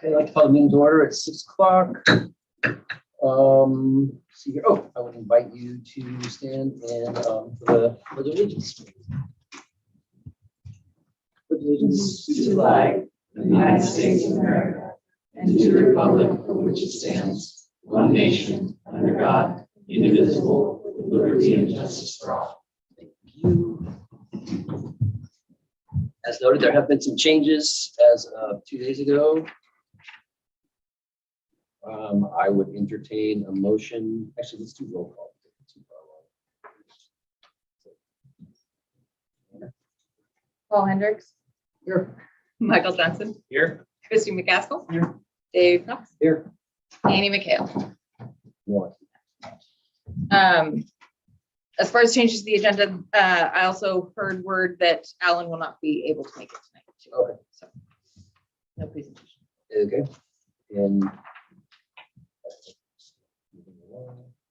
Okay, I'd like to call the meeting to order at 6 o'clock. See here. Oh, I would invite you to stand and for the Pledge of Allegiance. Pledge of Allegiance To the flag of the United States of America and to the republic for which it stands, one nation, under God, indivisible, with liberty and justice for all. Thank you. As noted, there have been some changes as of 2 days ago. I would entertain a motion. Actually, let's do roll call. Paul Hendricks, Here. Michael Johnson, Here. Christy McCaskill, Here. Dave Knox, Here. Annie McHale. One. As far as changes to the agenda, I also heard word that Alan will not be able to make it tonight. Too. Okay. So no presentation. Okay. And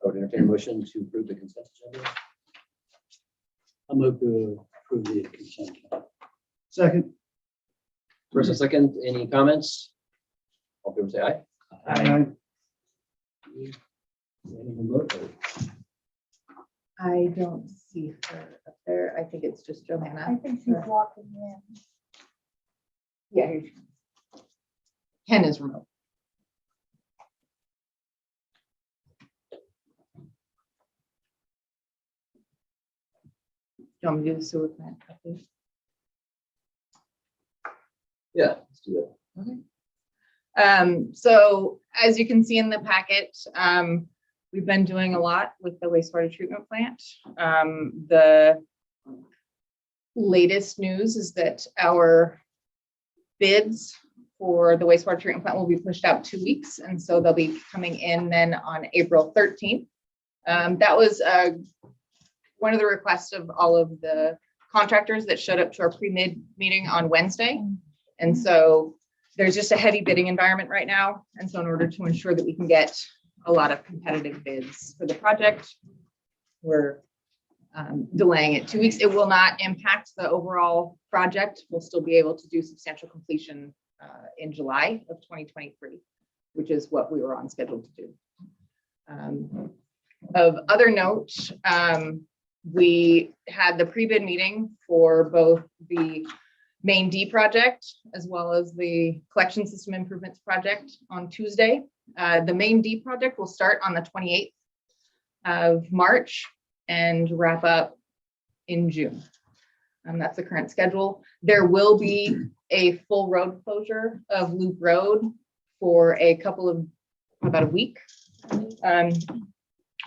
I would entertain a motion to approve the consent agenda. I'll move to approve the consent. Second. First and second, any comments? All in favor, say aye. Aye. Any remote? I don't see her up there. I think it's just Johanna. I think she's walking in. Yeah, here she is. Ken is remote. Do you want me to do the sewer plant update? Yeah, let's do that. Okay. So as you can see in the packet, we've been doing a lot with the wastewater treatment plant. The latest news is that our bids for the wastewater treatment plant will be pushed out 2 weeks. And so they'll be coming in then on April 13th. That was one of the requests of all of the contractors that showed up to our pre-bid meeting on Wednesday. And so there's just a heavy bidding environment right now. And so in order to ensure that we can get a lot of competitive bids for the project, we're delaying it 2 weeks. It will not impact the overall project. We'll still be able to do substantial completion in July of 2023, which is what we were on schedule to do. Of other note, we had the pre-bid meeting for both the main D project as well as the collection system improvements project on Tuesday. The main D project will start on the 28th of March and wrap up in June. That's the current schedule. There will be a full road closure of Loop Road for about a week.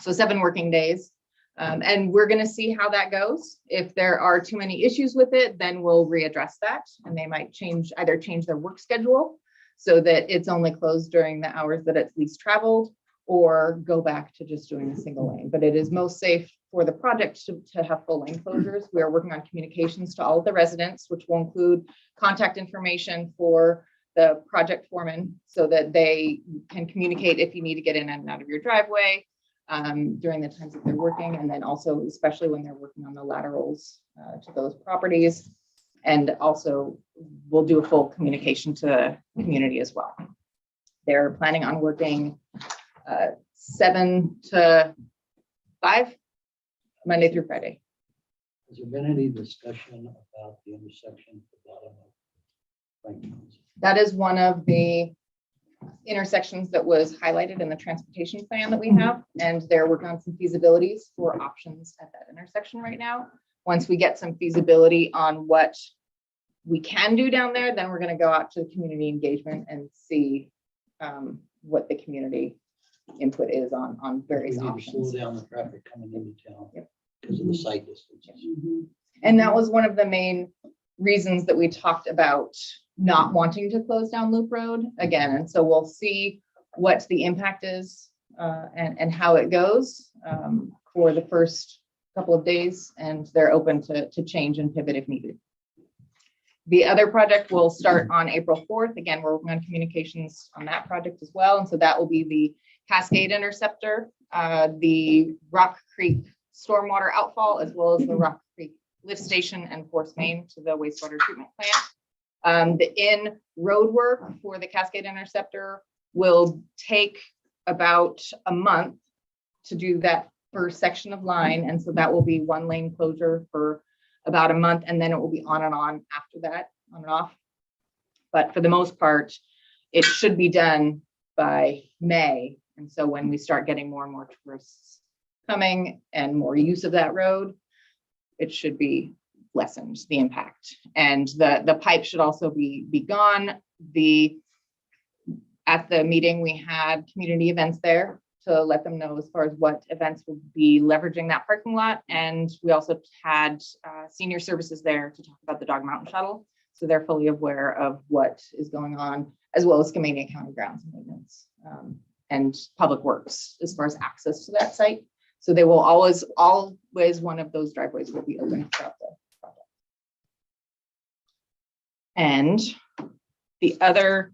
So 7 working days. And we're going to see how that goes. If there are too many issues with it, then we'll readdress that, and they might either change their work schedule so that it's only closed during the hours that it's least traveled, or go back to just doing a single lane. But it is most safe for the project to have full lane closures. We are working on communications to all of the residents, which will include contact information for the project foreman so that they can communicate if you need to get in and out of your driveway during the times that they're working, and then also especially when they're working on the laterals to those properties. And also we'll do a full communication to the community as well. They're planning on working 7 to 5 Monday through Friday. Has there been any discussion about the intersection at the bottom of Franklin's? That is one of the intersections that was highlighted in the transportation plan that we have, and they're working on some feasibilities for options at that intersection right now. Once we get some feasibility on what we can do down there, then we're going to go out to the community engagement and see what the community input is on various We need to options. slow down the traffic coming into town. Yep. Because of the sight distance. And that was one of the main reasons that we talked about not wanting to close down Loop Road again. And so we'll see what the impact is and how it goes for the first couple of days. And they're open to change and pivot if needed. The other project will start on April 4th. Again, we're working on communications on that project as well. And so that will be the Cascade Interceptor, the Rock Creek stormwater outfall, as well as the Rock Creek lift station and force main to the wastewater treatment plant. The in-road work for the Cascade Interceptor will take about a month to do that first section of line. And so that will be one lane closure for about a month, and then it will be on and on after that, on and off. But for the most part, it should be done by May. And so when we start getting more and more tourists coming and more use of that road, it should be lessened, the impact. And the pipe should also be gone. At the meeting, we had community events there to let them know as far as what events will be leveraging that parking lot. And we also had senior services there to talk about the Dog Mountain Shuttle. So they're fully aware of what is going on, as well as Skamania County Grounds and Maintenance and Public Works as far as access to that site. So they will always one of those driveways will be open throughout the project. And the other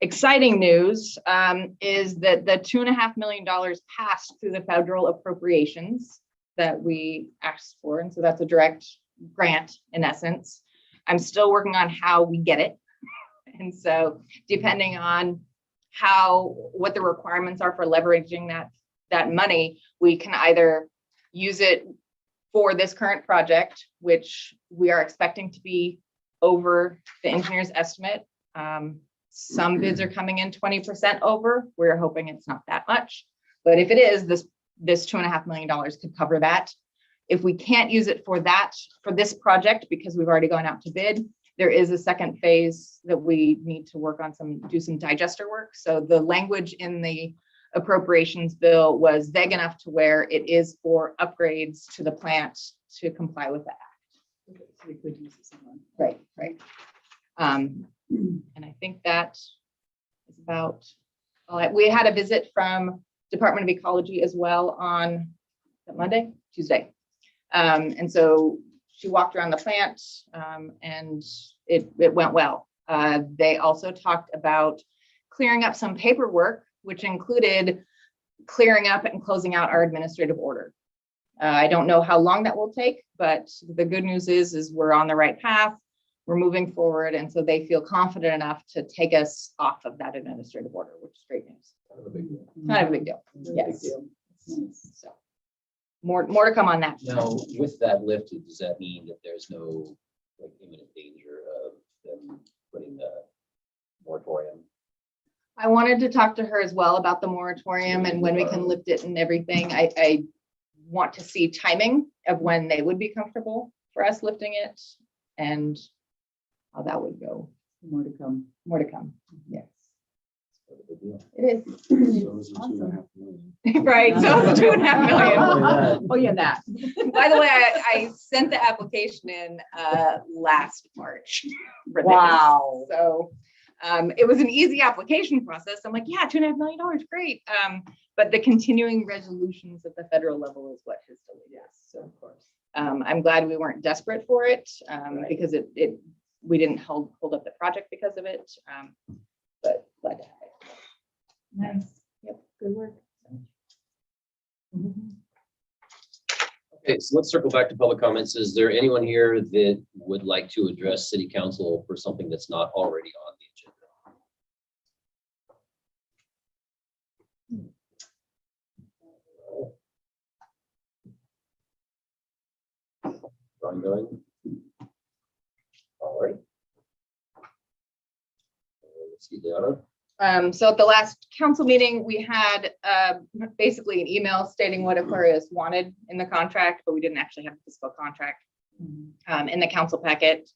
exciting news is that the $2.5 million passed through the federal appropriations that we asked for. And so that's a direct grant in essence. I'm still working on how we get it. And so depending on what the requirements are for leveraging that money, we can either use it for this current project, which we are expecting to be over the engineer's estimate. Some bids are coming in 20% over. We're hoping it's not that much, but if it is, this $2.5 million could cover that. If we can't use it for this project, because we've already gone out to bid, there is a second phase that we need to work on do some digester work. So the language in the appropriations bill was vague enough to where it is for upgrades to the plant to comply with the act. Okay, so we could use it somewhere. Right. And I think that is about all we had a visit from Department of Ecology as well on Tuesday. And so she walked around the plant and it went well. They also talked about clearing up some paperwork, which included clearing up and closing out our administrative order. I don't know how long that will take, but the good news is we're on the right path. We're moving forward. And so they feel confident enough to take us off of that administrative order, which is great news. Kind of a big deal. Kind of a big deal. Yes. So more to come on that. Now, with that lifted, does that mean that there's no like imminent danger of them putting the moratorium? I wanted to talk to her as well about the moratorium and when we can lift it and everything. I want to see timing of when they would be comfortable for us lifting it and how that would go. More to come. More to come. Yes, Kind of a big deal. it is. So is the $2.5 million. Right. So it's $2.5 million. Oh, yeah, that. By the way, I sent the application in last March. for this. Wow. So it was an easy application process. I'm like, yeah, $2.5 million, great. But the continuing resolutions at the federal level is what has delayed us. So of course, I'm glad we weren't desperate for it because we didn't hold up the project because of it. But glad to have it. Nice. Yep, good work. Okay, so let's circle back to public comments. Is there anyone here that would like to address city council for something that's not already on the agenda? Ongoing. All right. Let's see, Deanna. So at the last council meeting, we had basically an email stating what Aquarius wanted in the contract, but we didn't actually have a physical contract in the council packet.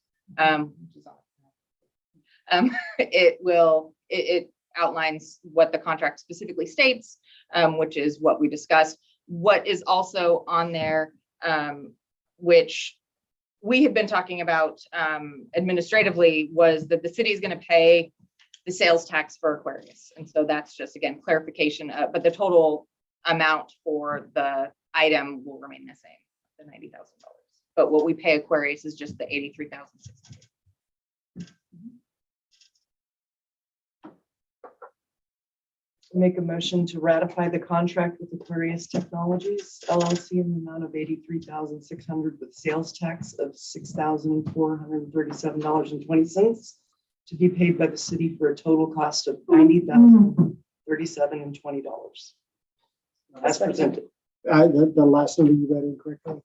It outlines what the contract specifically states, which is what we discussed. What is also on there, which we had been talking about administratively, was that the city is going to pay the sales tax for Aquarius. And so that's just, again, clarification, but the total amount for the item will remain the same, the $90,000. But what we pay Aquarius is just the $83,600. Make a motion to ratify the contract with Aquarius Technologies LLC in the amount of $83,600 with sales tax of $6,437.20. to be paid by the city for a total cost of $90,037.20. As presented. The last number you read incorrectly.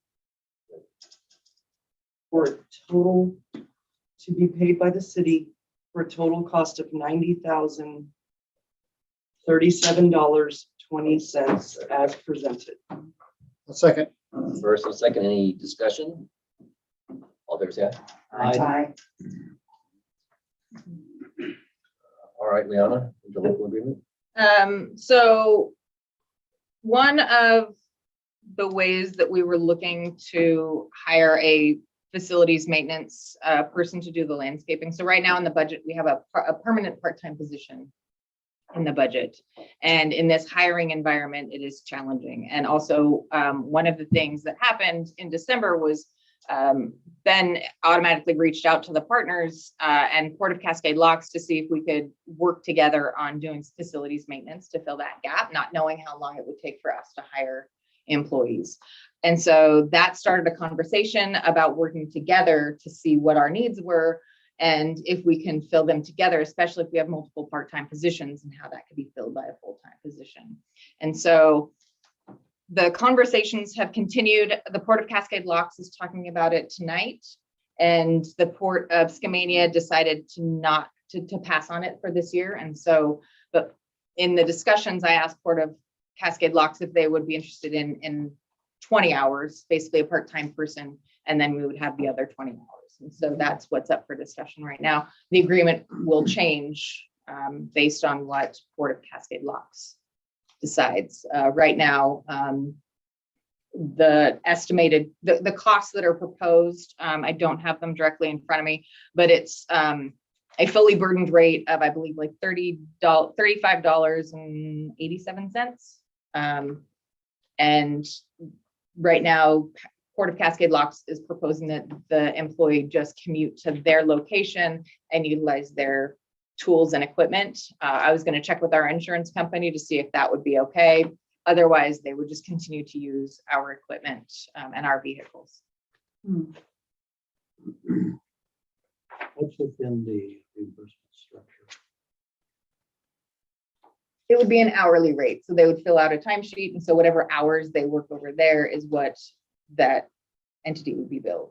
For a total to be paid by the city for a total cost of $90,037.20 as presented. A second. First and second, any discussion? All fair say aye. Aye. All right, Liana, interlocal agreement. So one of the ways that we were looking to hire a facilities maintenance person to do the landscaping. So right now in the budget, we have a permanent part-time position in the budget. And in this hiring environment, it is challenging. And also one of the things that happened in December was Ben automatically reached out to the partners and Port of Cascade Locks to see if we could work together on doing facilities maintenance to fill that gap, not knowing how long it would take for us to hire employees. And so that started a conversation about working together to see what our needs were and if we can fill them together, especially if we have multiple part-time positions and how that could be filled by a full-time position. And so the conversations have continued. The Port of Cascade Locks is talking about it tonight, and the Port of Skamania decided to pass on it for this year. And so, but in the discussions, I asked Port of Cascade Locks if they would be interested in 20 hours, basically a part-time person, and then we would have the other 20 hours. And so that's what's up for discussion right now. The agreement will change based on what Port of Cascade Locks decides. Right now, the estimated, the costs that are proposed, I don't have them directly in front of me, but it's a fully burdened rate of, I believe, like $35.87. And right now, Port of Cascade Locks is proposing that the employee just commute to their location and utilize their tools and equipment. I was going to check with our insurance company to see if that would be okay. Otherwise, they would just continue to use our equipment and our vehicles. What's within the reimbursement structure? It would be an hourly rate. So they would fill out a timesheet. And so whatever hours they work over there is what that entity would be billed.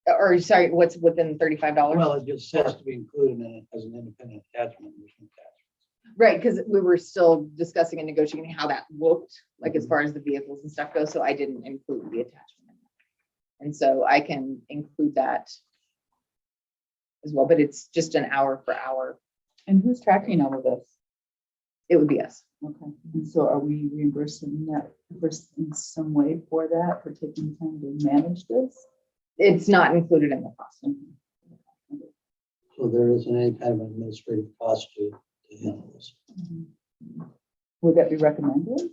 Or sorry, what's within $35? Well, it just says to be included in it as an independent attachment. There's no attachment. Right, because we were still discussing and negotiating how that looked, like as far as the vehicles and stuff goes. So I didn't include the attachment. And so I can include that as well, but it's just an hour per hour. And who's tracking all of this? It would be us. Okay, and so are we reimbursing that in some way for that, for taking time to manage this? It's not included in the cost. So there isn't any kind of administrative cost to handle this. Would that be recommended?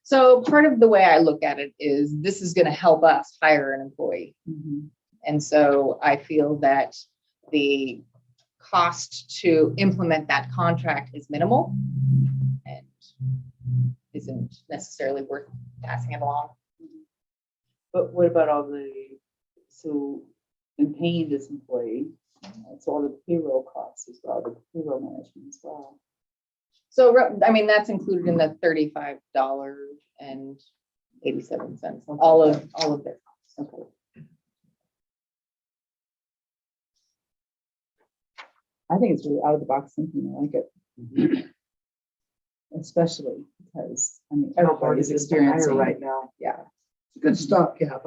So part of the way I look at it is this is going to help us hire an employee. And so I feel that the cost to implement that contract is minimal and isn't necessarily worth passing it along. But what about all the, so in paying this employee, so all the payroll costs as well, the payroll management as well? So, I mean, that's included in the $35.87, all of their costs. Okay. I think it's really out of the box thinking. I like it. Especially because, I mean, everybody's experiencing right now. Yeah. It's a good stopgap.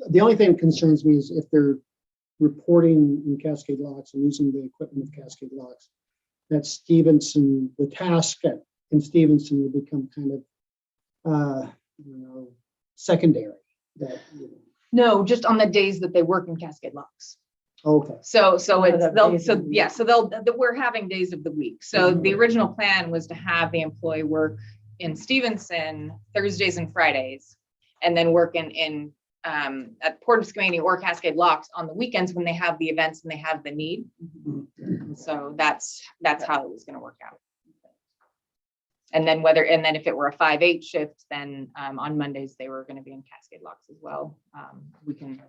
The only thing that concerns me is if they're reporting in Cascade Locks and using the equipment of Cascade Locks, that Stephenson, the task in Stephenson will become kind of, secondary. That, No, just on the days that they work in Cascade Locks. okay. So Days we're having days of the week. So the original plan was to have the employee work in Stephenson Thursdays and Fridays, and then work in at Port of Skamania or Cascade Locks on the weekends when they have the events and they have the need. So that's how it was going to work out. And then if it were a 5/8 shift, then on Mondays they were going to be in Cascade Locks as well. We can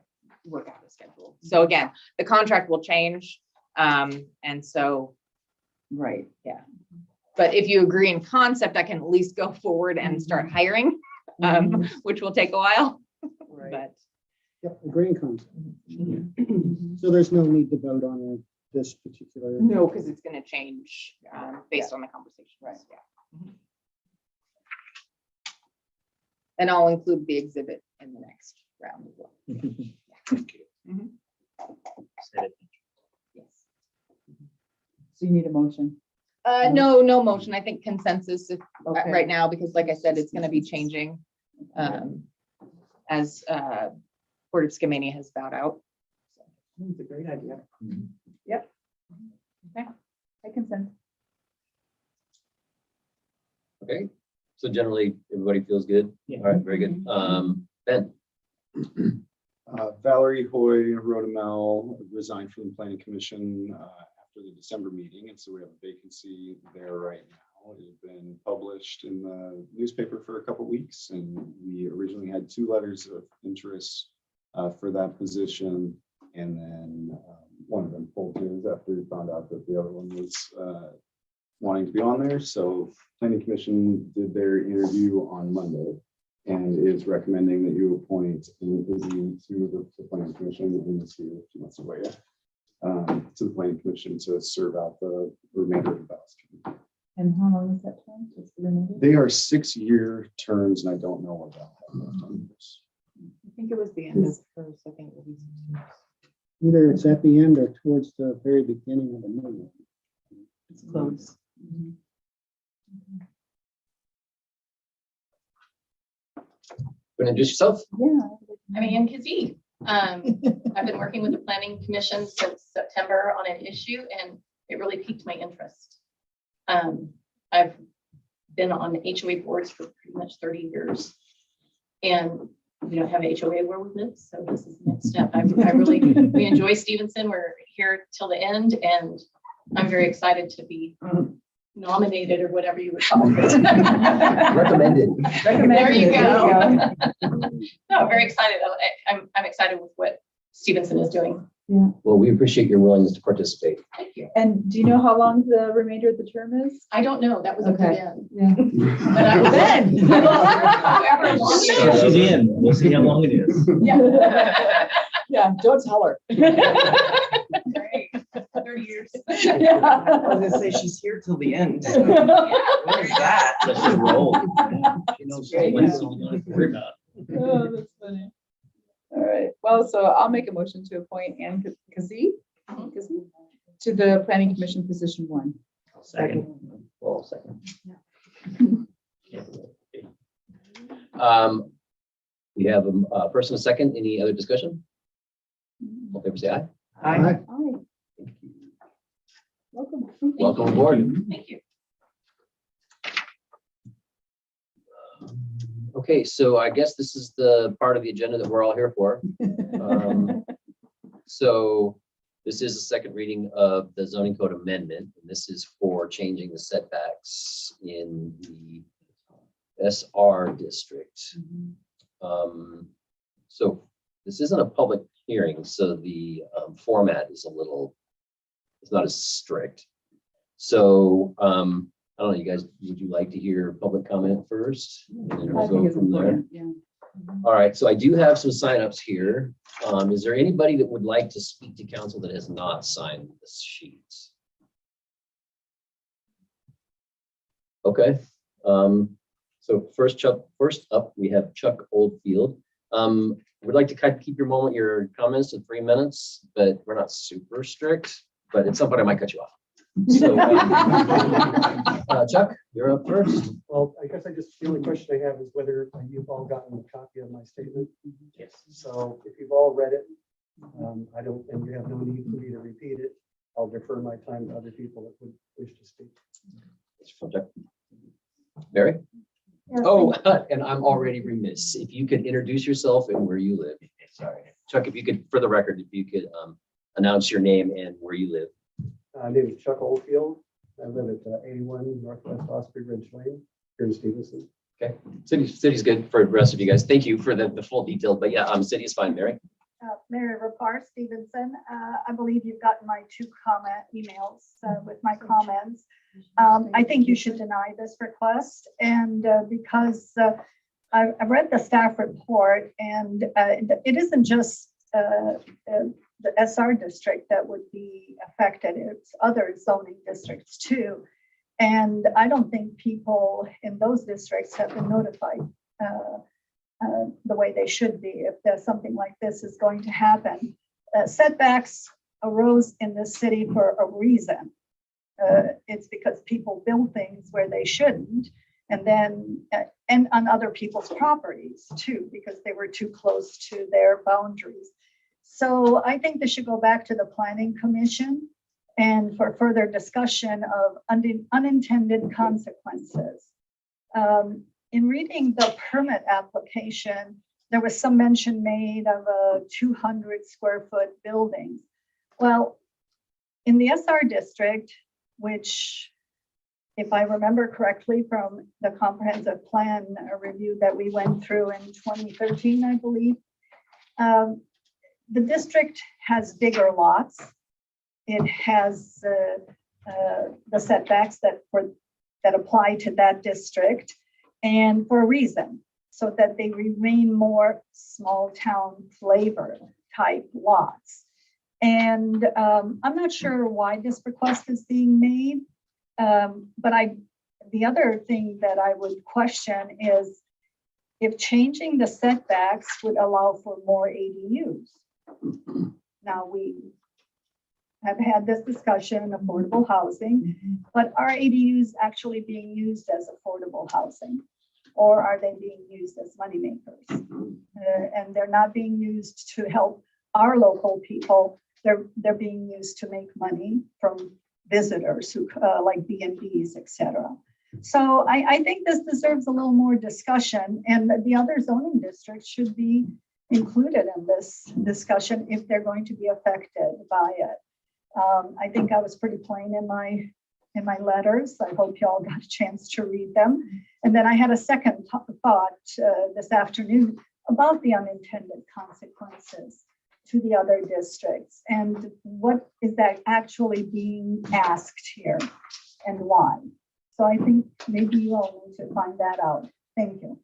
work out a schedule. So again, the contract will change. And so, Right. yeah. But if you agree in concept, I can at least go forward and start hiring, which will take a while, Right. but. Yep, agreeing concept. Mhm. So there's no need to vote on this particular. No, because it's gonna change, based on the conversation. Right. Yeah. Mhm. And I'll include the exhibit in the next round as well. Mhm. Yes. So you need a motion. No motion. I think consensus Okay. right now, because like I said, it's gonna be changing, as, Board of Skamania has bowed out. It's a great idea. I consent. Okay, so generally, everybody feels good? Yeah. All right, very good. Ben? Valerie Hoy Rodamel resigned from the planning commission after the December meeting, and so we have a vacancy there right now. It has been published in the newspaper for a couple weeks, and we originally had 2 letters of interest for that position, and then one of them pulled his after he found out that the other one was wanting to be on there. So planning commission did their interview on Monday and is recommending that you appoint Izzy to the planning commission in this year, 2 months away, to the planning commission to serve out the remainder of the balance. And how long is that term? What's the remainder? They are 6-year terms, and I don't know what that. I think it was the end of first, I think it will be 6 years. Either it's at the end or towards the very beginning of the movie. It's close. Gonna introduce yourself? Yeah. I'm Ann Kazee. I've been working with the planning commission since September on an issue, and it really piqued my interest. I've been on HOA boards for pretty much 30 years, and we don't have an HOA where we live, so this is the next step. We enjoy Stephenson. We're here till the end, and I'm very excited to be nominated or whatever you would call it. Recommended. There you go. No, very excited. I'm excited with what Stephenson is doing. Well, we appreciate your willingness to participate. Thank you. And do you know how long the remainder of the term is? I don't know. That was up to Okay. them. Yeah. But I will Ben. Whoever wants So she's it. in. We'll see how long it is. Yeah. Yeah, don't tell her. Great. 30 years. I was gonna say she's here till the end. What is that? Let's just roll. She knows Great. When's it gonna worry about? Oh, that's funny. All right, well, so I'll make a motion to appoint Ann Kazee to the planning commission position 1. Second. Well, second. We have a first and a second. Any other discussion? All in favor, say aye. Hi. Hi. Welcome. Welcome aboard. Thank you. Okay, so I guess this is the part of the agenda that we're all here for. So this is the second reading of the zoning code amendment, and this is for changing the setbacks in the SR district. So this isn't a public hearing, so the format is it's not as strict. So I don't know, you guys, would you like to hear public comment first? And then we'll I think go it's from there. important, yeah. All right, so I do have some signups here. Is there anybody that would like to speak to council that has not signed this sheet? Okay, so first up, we have Chuck Oldfield. We'd like to kind of keep your comments to 3 minutes, but we're not super strict, but at some point I might cut you off. So, Chuck, you're up first. Well, I guess the only question I have is whether you've all gotten a copy of my statement. Yes. So if you've all read it, and you have no need for me to repeat it, I'll defer my time to other people that would wish to speak. Mary? Oh, and I'm already remiss. If you could introduce yourself and where you live. Sorry. Chuck, if you could, for the record, if you could announce your name and where you live. My name is Chuck Oldfield. I live at 81 Northwest Osprey Ridge Lane here in Stephenson. Okay, city's good for the rest of you guys. Thank you for the full detail, but yeah, city is fine, Mary. Mary Rapar Stephenson. I believe you've gotten my 2 comment emails with my comments. I think you should deny this request, and because I've read the staff report, and it isn't just the SR district that would be affected, it's other zoning districts too. And I don't think people in those districts have been notified the way they should be if there's something like this is going to happen. Setbacks arose in this city for a reason. It's because people build things where they shouldn't, and then and on other people's properties too, because they were too close to their boundaries. So I think this should go back to the Planning Commission and for further discussion of unintended consequences. In reading the permit application, there was some mention made of a 200 square foot building. Well, in the SR district, which, if I remember correctly from the comprehensive plan review that we went through in 2013, I believe, the district has bigger lots. It has the setbacks that apply to that district, and for a reason, so that they remain more small town flavor type lots. And I'm not sure why this request is being made, but the other thing that I would question is if changing the setbacks would allow for more ADUs. Now, we have had this discussion, affordable housing, but are ADUs actually being used as affordable housing? Or are they being used as moneymakers? And they're not being used to help our local people. They're being used to make money from visitors who like B&Bs, etc. So I think this deserves a little more discussion, and the other zoning districts should be included in this discussion if they're going to be affected by it. I think I was pretty plain in my letters. I hope you all got a chance to read them. And then I had a second thought this afternoon about the unintended consequences to the other districts and what is that actually being asked here and why. So I think maybe you all need to find that out. Thank you.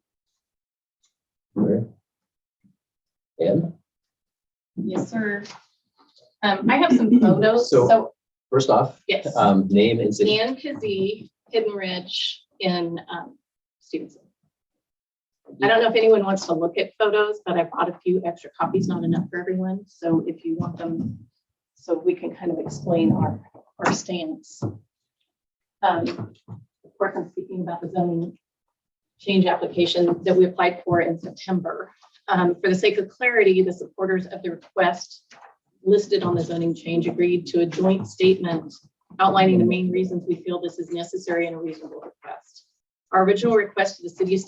Okay. And Yes, sir. I have some photos. So- So, first off, yes, name and city. Ann Kazee, Hidden Ridge in Stephenson. I don't know if anyone wants to look at photos, but I brought a few extra copies, not enough for everyone. So if you want them, so we can kind of explain our stance. Of course, I'm speaking about the zoning change application that we applied for in September. For the sake of clarity, the supporters of the request listed on the zoning change agreed to a joint statement outlining the main reasons we feel this is necessary and a reasonable request. Our original request to the City of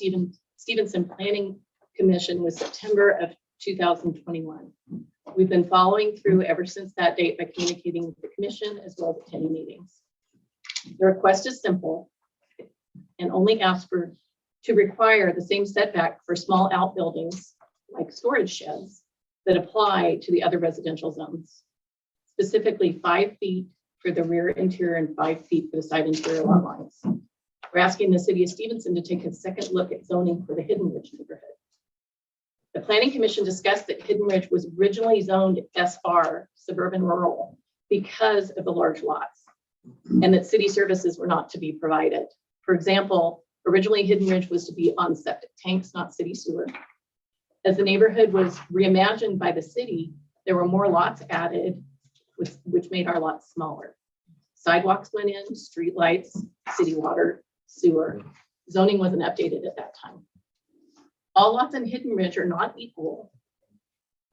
Stephenson Planning Commission was September of 2021. We've been following through ever since that date by communicating with the commission as well as attending meetings. The request is simple and only asks to require the same setback for small outbuildings like storage sheds that apply to the other residential zones, specifically 5 feet for the rear interior and 5 feet for the side interior lot lines. We're asking the City of Stephenson to take a second look at zoning for the Hidden Ridge neighborhood. The Planning Commission discussed that Hidden Ridge was originally zoned SR, suburban rural, because of the large lots, and that city services were not to be provided. For example, originally Hidden Ridge was to be on septic tanks, not city sewer. As the neighborhood was reimagined by the city, there were more lots added, which made our lots smaller. Sidewalks went in, street lights, city water, sewer. Zoning wasn't updated at that time. All lots in Hidden Ridge are not equal,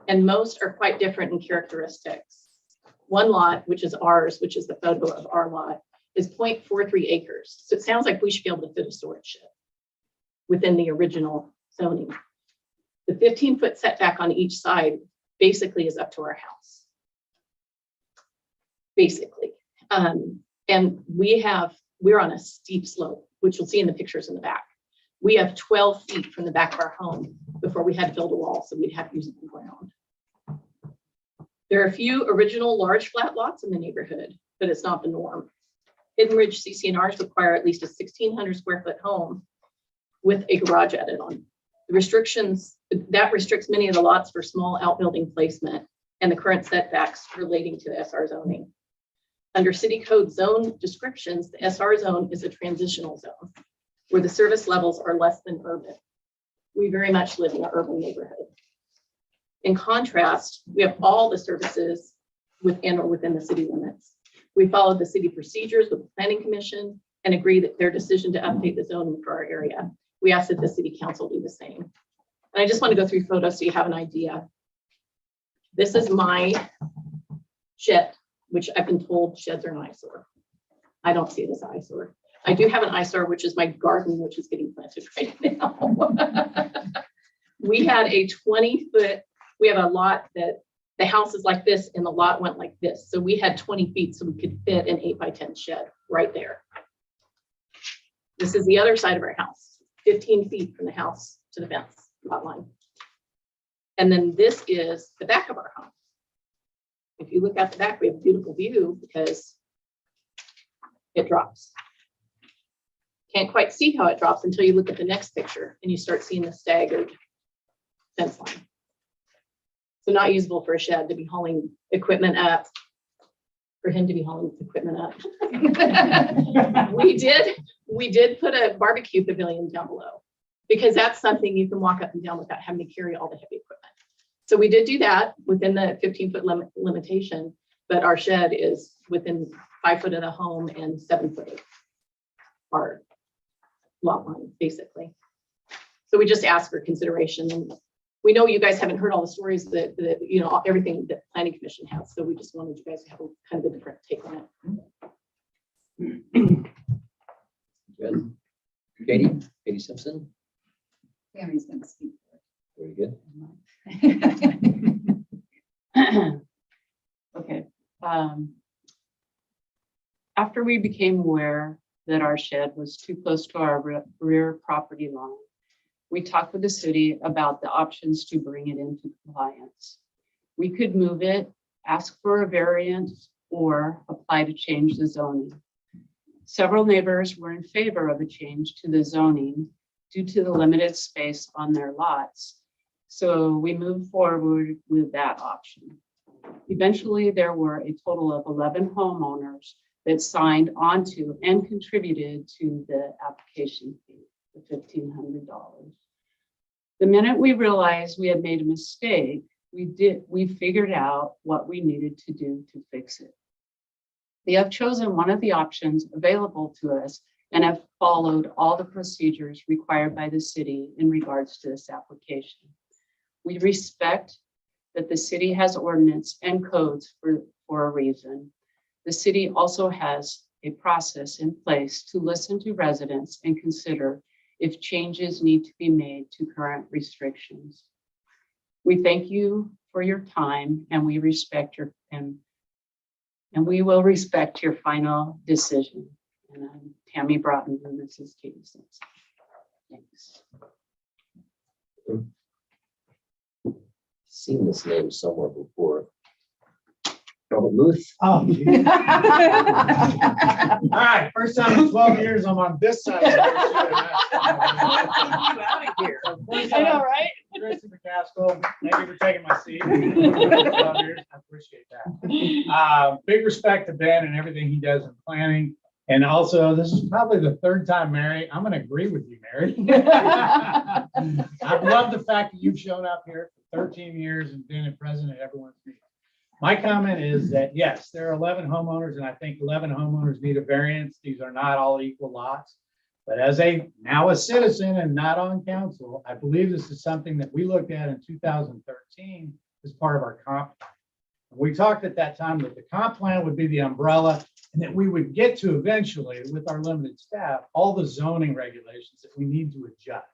and most are quite different in characteristics. One lot, which is ours, which is the photo of our lot, is 0.43 acres. So it sounds like we should be able to fit a storage shed within the original zoning. The 15-foot setback on each side basically is up to our house. Basically. And we're on a steep slope, which you'll see in the pictures in the back. We have 12 feet from the back of our home before we had to build a wall, so we'd have to use the ground. There are a few original large flat lots in the neighborhood, but it's not the norm. Hidden Ridge CCNRs require at least a 1,600 square foot home with a garage added on. The restrictions, that restricts many of the lots for small outbuilding placement and the current setbacks relating to the SR zoning. Under city code zone descriptions, the SR zone is a transitional zone where the service levels are less than urban. We very much live in an urban neighborhood. In contrast, we have all the services within the city limits. We followed the city procedures with the Planning Commission and agree that their decision to update the zoning for our area. We ask that the city council do the same. And I just want to go through photos so you have an idea. This is my shed, which I've been told sheds are an eyesore. I don't see it as an eyesore. I do have an eyesore, which is my garden, which is getting planted right now. We had a 20-foot, we have a lot that the house is like this and the lot went like this. So we had 20 feet so we could fit an 8x10 shed right there. This is the other side of our house, 15 feet from the house to the fence lot line. And then this is the back of our home. If you look at the back, we have a beautiful view because it drops. Can't quite see how it drops until you look at the next picture and you start seeing the staggered fence line. So not usable for a shed to be hauling equipment up, for him to be hauling equipment up. We did put a barbecue pavilion down below because that's something you can walk up and down without having to carry all the heavy equipment. So we did do that within the 15-foot limitation, but our shed is within 5 foot of the home and 7 foot of our lot line, basically. So we just ask for consideration. And we know you guys haven't heard all the stories that you know, everything that Planning Commission has. So we just wanted you guys to have a kind of a different take on it. Good. Katie Simpson, Tammy's gonna speak. very good. Okay. After we became aware that our shed was too close to our rear property line, we talked with the city about the options to bring it into compliance. We could move it, ask for a variance, or apply to change the zoning. Several neighbors were in favor of a change to the zoning due to the limited space on their lots. So we moved forward with that option. Eventually, there were a total of 11 homeowners that signed onto and contributed to the application fee, the $1,500. The minute we realized we had made a mistake, we figured out what we needed to do to fix it. We have chosen one of the options available to us and have followed all the procedures required by the city in regards to this application. We respect that the city has ordinance and codes for a reason. The city also has a process in place to listen to residents and consider if changes need to be made to current restrictions. We thank you for your time and we respect your and we will respect your final decision. And I'm Tammy Broughton and this is Katie Simpson. Thanks. Seen this name somewhere before. Robert Muth. Oh. All right, first time in 12 years I'm on this side. I know, right? Chris McCaskill, thank you for taking my seat. 12 years, I appreciate that. Big respect to Ben and everything he does in planning. And also, this is probably the third time, Mary. I'm going to agree with you, Mary. I've loved the fact that you've shown up here for 13 years and been present at everyone's meeting. My comment is that, yes, there are 11 homeowners, and I think 11 homeowners need a variance. These are not all equal lots. But as now a citizen and not on council, I believe this is something that we looked at in 2013 as part of our comp plan. We talked at that time that the comp plan would be the umbrella and that we would get to eventually, with our limited staff, all the zoning regulations that we need to adjust.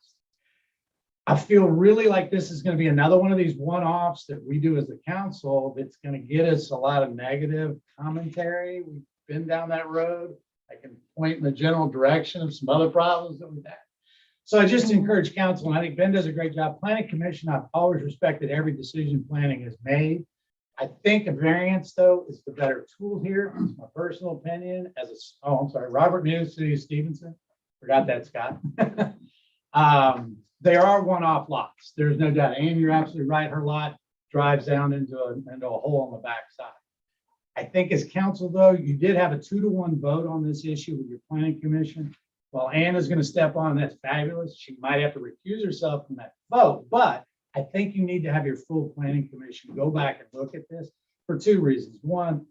I feel really like this is going to be another one of these one-offs that we do as a council that's going to get us a lot of negative commentary. We've been down that road. I can point in the general direction of some other problems that we've had. So I just encourage council, and I think Ben does a great job. Planning Commission, I've always respected every decision planning has made. I think a variance, though, is the better tool here. It's my personal opinion as I'm sorry, Robert News, City of Stephenson. Forgot that, Scott. They are one-off lots. There's no doubt. And you're absolutely right. Her lot drives down into a hole on the backside. I think as council, though, you did have a 2-to-1 vote on this issue with your planning commission. Well, Ann is going to step on. That's fabulous. She might have to recuse herself from that vote, but I think you need to have your full planning commission go back and look at this for 2 reasons. One,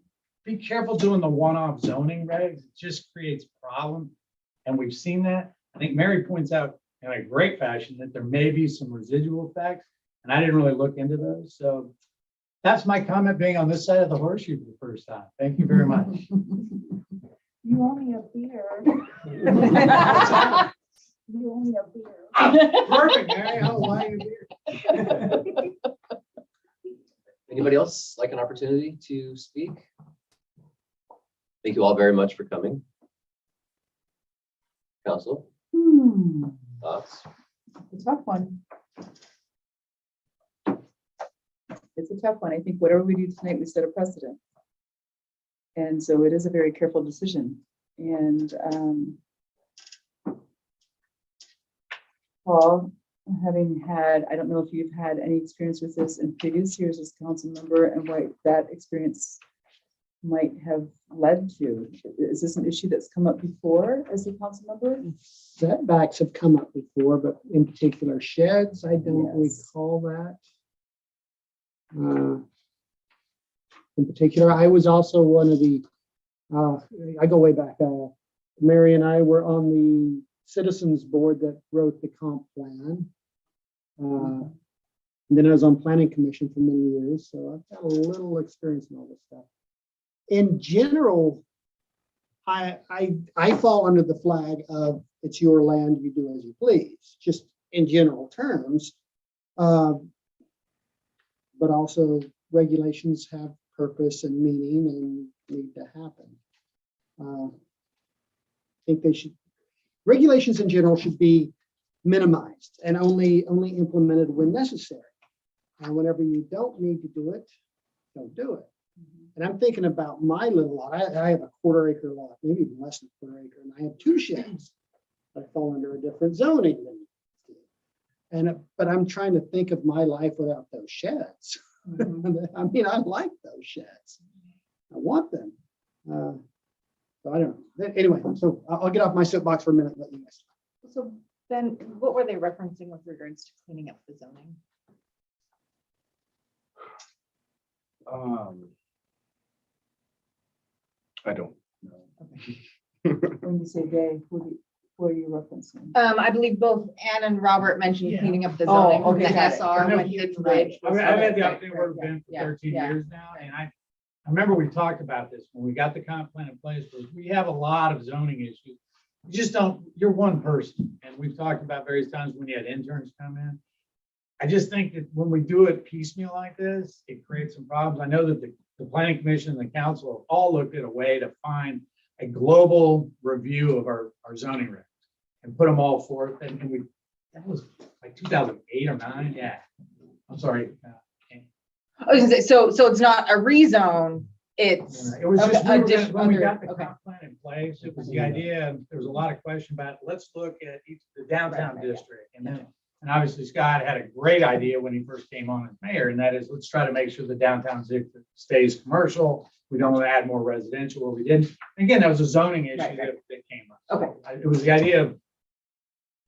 be careful doing the one-off zoning regs. It just creates problems. And we've seen that. I think Mary points out in a great fashion that there may be some residual effects, and I didn't really look into those. So that's my comment, being on this side of the horseshoe for the first time. Thank you very much. You owe me a beer. You owe me a beer. Perfect, Mary. I'll buy you a beer. Anybody else like an opportunity to speak? Thank you all very much for coming. Council, thoughts? It's a tough one. It's a tough one. I think whatever we do tonight, we set a precedent. And so it is a very careful decision. And Paul, having had, I don't know if you've had any experience with this in previous years as council member and what that experience might have led to. Is this an issue that's come up before as a council member? Setbacks have come up before, but in particular sheds, I don't recall that. In particular, I was also one of the, I go way back, Mary and I were on the citizens board that wrote the comp plan. And then I was on planning commission for many years, so I've got a little experience in all this stuff. In general, I fall under the flag of it's your land, you do as you please, just in general terms. But also regulations have purpose and meaning and need to happen. I think they should, regulations in general should be minimized and only implemented when necessary. And whenever you don't need to do it, don't do it. And I'm thinking about my little lot. I have a 1/4 acre lot, maybe even less than 1/4 acre, and I have 2 sheds that fall under a different zoning than you do. But I'm trying to think of my life without those sheds. I mean, I like those sheds. I want them. So I don't know. Anyway, so I'll get off my soapbox for a minute and let you guys. So then what were they referencing with regards to cleaning up the zoning? I don't know. When you say they, who are you referencing? I believe both Ann and Robert mentioned Yeah. cleaning up the Oh, zoning from okay, the got it. SR No, when the bridge. I've was had the built. opportunity to work with Ben for Yeah, 13 yeah. years now, and I remember we talked about this when we got the comp plan in place, was we have a lot of zoning issues. You just don't, you're one person, and we've talked about various times when you had interns come in. I just think that when we do it piecemeal like this, it creates some problems. I know that the planning commission and the council have all looked at a way to find a global review of our zoning regs and put them all forth. And we, that was like 2008 or 9. Yeah. I'm sorry. I was gonna say, so it's not a rezone, it's. It was just, when we got the okay. comp plan in place, it was the idea, and there was a lot of question about, let's look at the downtown Right, yeah. district. And obviously Scott had a great idea when he first came on as mayor, and that is, let's try to make sure the downtown district stays commercial. We don't want to add more residential where we didn't. Again, that was a zoning issue Right. that came up. Okay. It was the idea of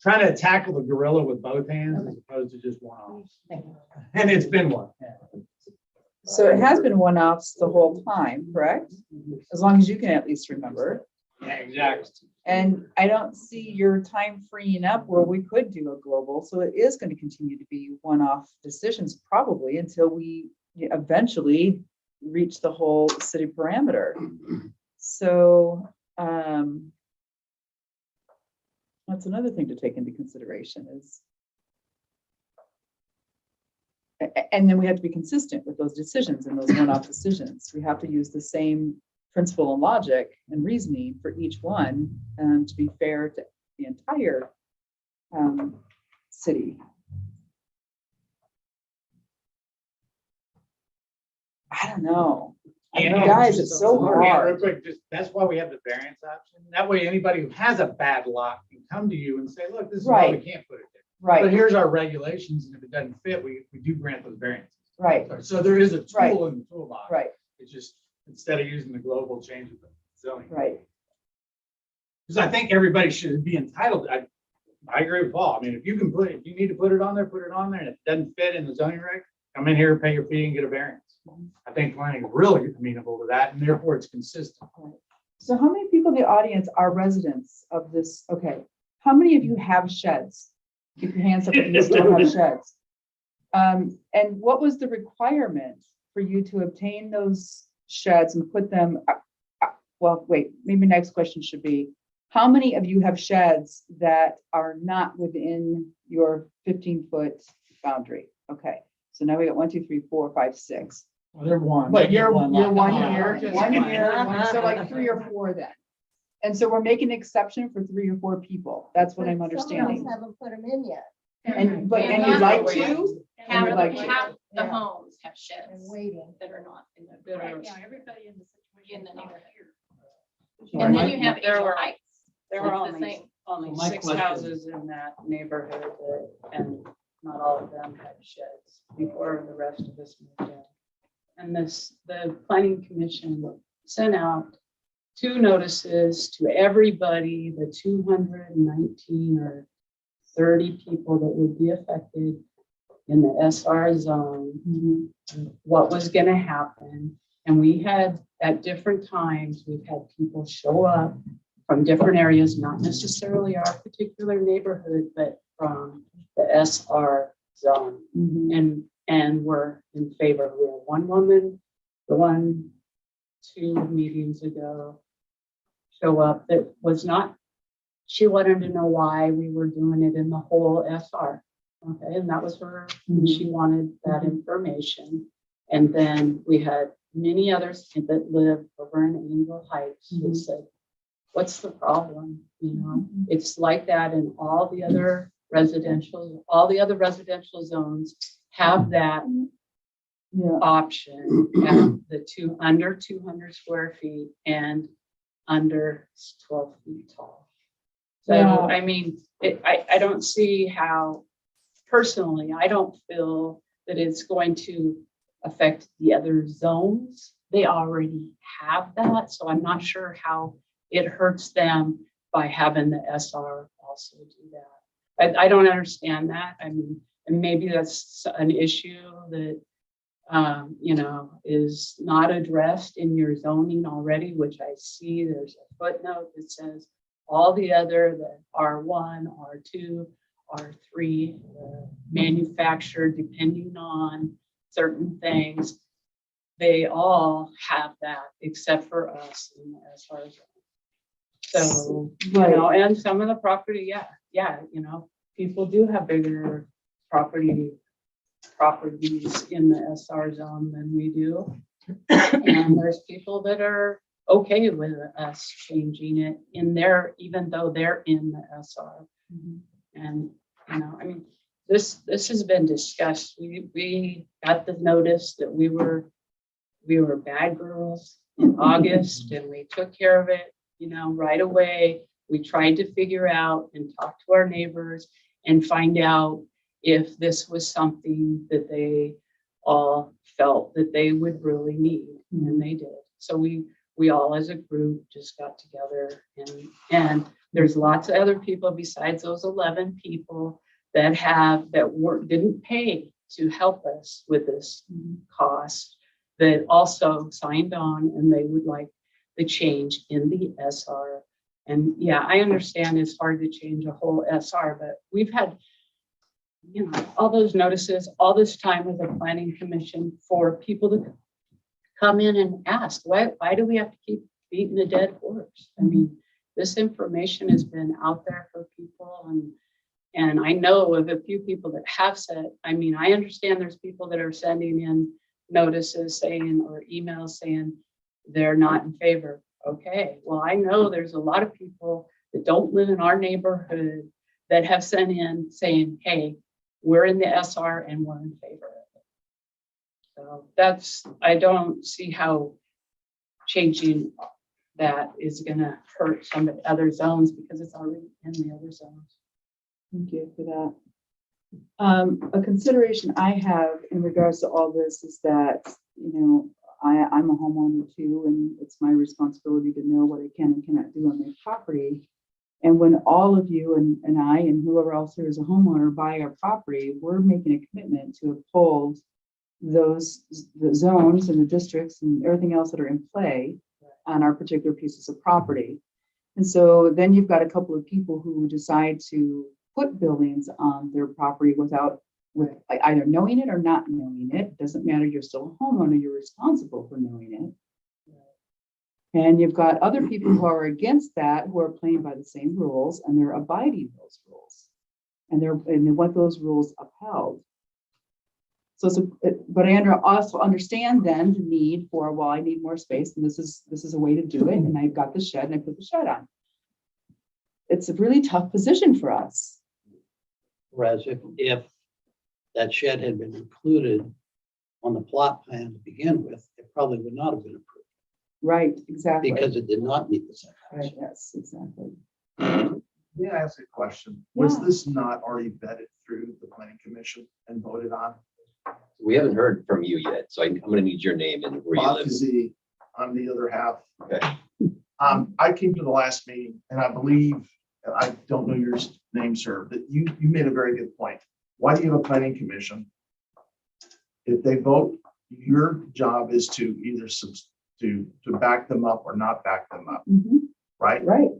trying to tackle the gorilla with both hands as opposed to just one off. Thank you. And it's been one. So it has been one-offs the whole time, correct? As long as you can at least remember. Yeah, exactly. And I don't see your time freeing up where we could do a global. So it is going to continue to be one-off decisions probably until we eventually reach the whole city parameter. So that's another thing to take into consideration is, and then we have to be consistent with those decisions and those one-off decisions. We have to use the same principle and logic and reasoning for each one to be fair to the entire city. I don't know. Yeah, Guys, it's so Real hard. quick, that's why we have the variance option. That way, anybody who has a bad lot can come to you and say, look, this is why we Right. can't put it there. But Right, here's our regulations, and if it doesn't fit, we do grant those variances. right, So there is a Right. tool in the toolbox. right, It's just, instead of using the global, change the zoning. right. Because I think everybody should be entitled. I agree with Paul. I mean, if you need to put it on there, put it on there, and if it doesn't fit in the zoning reg, come in here, pay your fee and get a variance. I think planning is really amenable to that, and therefore it's consistent. So how many people in the audience are residents of this? Okay, how many of you have sheds? Keep your hands up if you still have sheds. And what was the requirement for you to obtain those sheds and put them? Well, wait, maybe next question should be, how many of you have sheds that are not within your 15-foot boundary? Okay, so now we got 1, 2, 3, 4, 5, 6. Well, they're one. But you're one lot. year, so like 3 or 4 then. And so we're making an exception for 3 or 4 people. That's what I'm understanding. Haven't put them in yet. And, but, and not you'd like always. to? Half would of like the, to. half the Yeah. homes have sheds And waiting. that are not in the, That are- right, yeah, everybody in the situation in the neighborhood. Sure. And then you have There Angel were- Heights. There So were it's the only, same. only So my 6 question- houses in that neighborhood and not all of them had sheds before the rest of us moved in. And the planning commission sent out 2 notices to everybody, the 219 or 30 people that would be affected in the SR zone, what was gonna happen. And we had, at different times, we've had people show up from different areas, not necessarily our particular neighborhood, but from the SR zone. And we're in favor. We had one woman, the 2 meetings ago, show up that was not, she wanted to know why we were doing it in the whole SR. Okay, and that was her, and she wanted that information. And then we had many others that live over in Angel Heights who said, what's the problem? You know, it's like that in all the other residential zones have that Yeah. option at the under 200 square feet and under 12 feet tall. So, Yeah. I mean, I don't see how, personally, I don't feel that it's going to affect the other zones. They already have that, so I'm not sure how it hurts them by having the SR also do that. I don't understand that. I mean, and maybe that's an issue that is not addressed in your zoning already, which I see there's a footnote that says all the other, the R1, R2, R3, manufactured depending on certain things, they all have that except for us in the SR zone. So, and some of the property, people do have bigger properties in the SR zone than we do. And there's people that are okay with us changing it in there, even though they're in the SR. And, I mean, this has been discussed. We got the notice that we were bad girls in August, and we took care of it, right away. We tried to figure out and talk to our neighbors and find out if this was something that they all felt that they would really need, and they did. So we all as a group just got together, and there's lots of other people besides those 11 people that didn't pay to help us with this cost, that also signed on, and they would like the change in the SR. And yeah, I understand it's hard to change a whole SR, but we've had all those notices, all this time with the planning commission for people to come in and ask, why do we have to keep beating the dead horse? I mean, this information has been out there for people, and I know of a few people that have said, I understand there's people that are sending in notices saying, or emails saying they're not in favor. Okay, well, I know there's a lot of people that don't live in our neighborhood that have sent in saying, hey, we're in the SR and we're in favor of it. So I don't see how changing that is gonna hurt some of the other zones because it's already in the other zones. Thank you for that. A consideration I have in regards to all this is that, I'm a homeowner too, and it's my responsibility to know what I can and cannot do on my property. And when all of you and I and whoever else here is a homeowner buy our property, we're making a commitment to uphold the zones and the districts and everything else that are in play on our particular pieces of property. And so then you've got a couple of people who decide to put buildings on their property with either knowing it or not knowing it. Doesn't matter, you're still a homeowner, you're responsible for knowing it. And you've got other people who are against that, who are playing by the same rules, and they're abiding those rules. And they want those rules upheld. But I also understand then the need for, well, I need more space, and this is a way to do it. And I've got the shed, and I put the shed on. It's a really tough position for us. Whereas if that shed had been included on the plot plan to begin with, it probably would not have been approved. Right, exactly. Because it did not meet the setbacks. Right, yes, exactly. May I ask a question? Was this not already vetted through the planning commission and voted on? We haven't heard from you yet, so I'm gonna need your name and where you live. Vacancy on the other half. Okay. I came to the last meeting and I believe, I don't know your name, sir, but you made a very good point. Why do you have a planning commission? If they vote, your job is to either to back them up or not back them up, right? Right.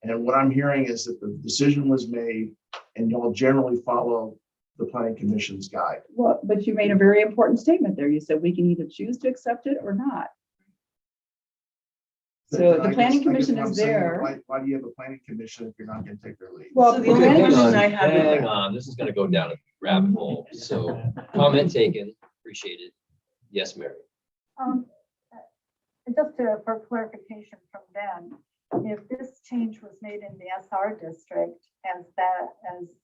And what I'm hearing is that the decision was made and you'll generally follow the planning commission's guide. Well, but you made a very important statement there. You said we can either choose to accept it or not. So the planning commission is there. Why do you have a planning commission if you're not going to take their lead? Well, So the the only planning question commission, I have with Hang that- on, this is gonna go down a rabbit hole, so comment taken, appreciate it. Yes, Mary. For clarification from Ben, if this change was made in the SR district, as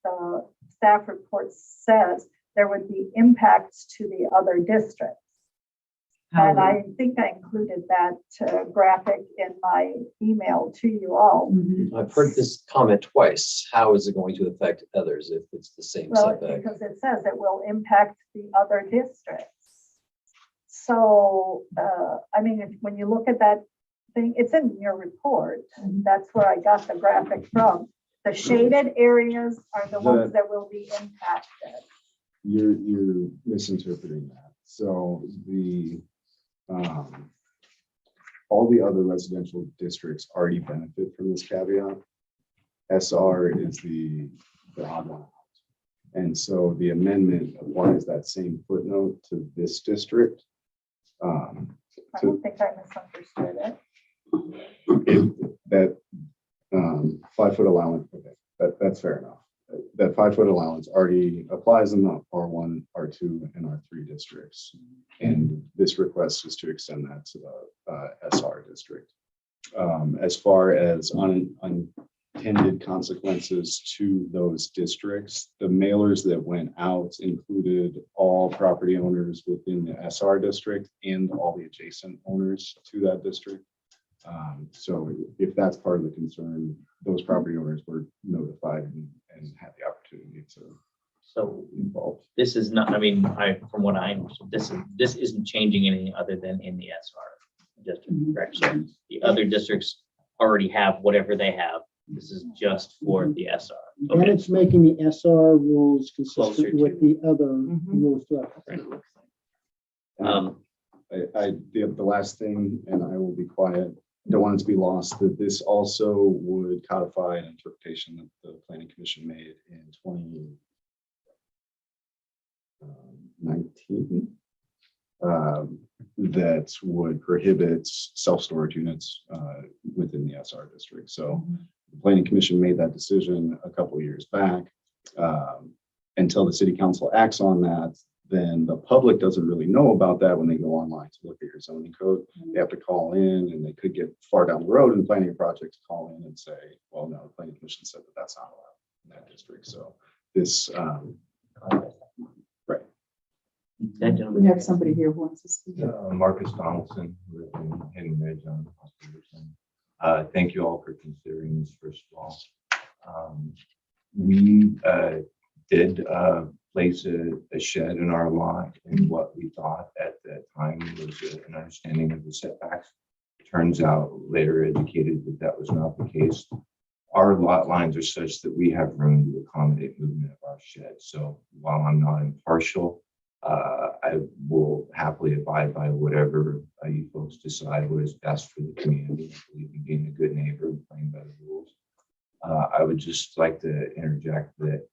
the staff report says, there would be impacts to the other districts. And I think I included that graphic in my email to you all. I've heard this comment twice. How is it going to affect others if it's the same Well, setback? because it says it will impact the other districts. So, when you look at that thing, it's in your report. That's where I got the graphic from. The shaded areas are the ones that will be impacted. You're misinterpreting that. So all the other residential districts already benefit from this caveat. SR is the odd one out. And so the amendment applies that same footnote to this district. I don't think I misunderstood it. That 5 foot allowance, okay, that's fair enough. That 5 foot allowance already applies in the R1, R2, and R3 districts. And this request is to extend that to the SR district. As far as unintended consequences to those districts, the mailers that went out included all property owners within the SR district and all the adjacent owners to that district. So if that's part of the concern, those property owners were notified and had the opportunity to So involve. this is not, from what I understand, this isn't changing anything other than in the SR district, correct? So the other districts already have whatever they have. This is just for the SR. And Okay. it's making the SR rules Closer consistent with the other rules. The last thing, and I will be quiet, don't want it to be lost, that this also would codify an interpretation that the planning commission made in 2019 that would prohibit self-storage units within the SR district. So the planning commission made that decision a couple of years back. Until the city council acts on that, then the public doesn't really know about that when they go online to look at your zoning code. They have to call in, and they could get far down the road in planning a project to call in and say, well, no, the planning commission said that that's not allowed in that district. So this, right. That gentleman. We have somebody here who wants to speak. Marcus Donaldson, with Hidden Ridge on Hospital. Thank you all for considering this, first of all. We did place a shed in our lot, and what we thought at that time was an understanding of the setbacks. Turns out later indicated that that was not the case. Our lot lines are such that we have room to accommodate movement of our shed. So while I'm not impartial, I will happily abide by whatever you folks decide what is best for the community. I believe in being a good neighbor and playing by the rules. I would just like to interject that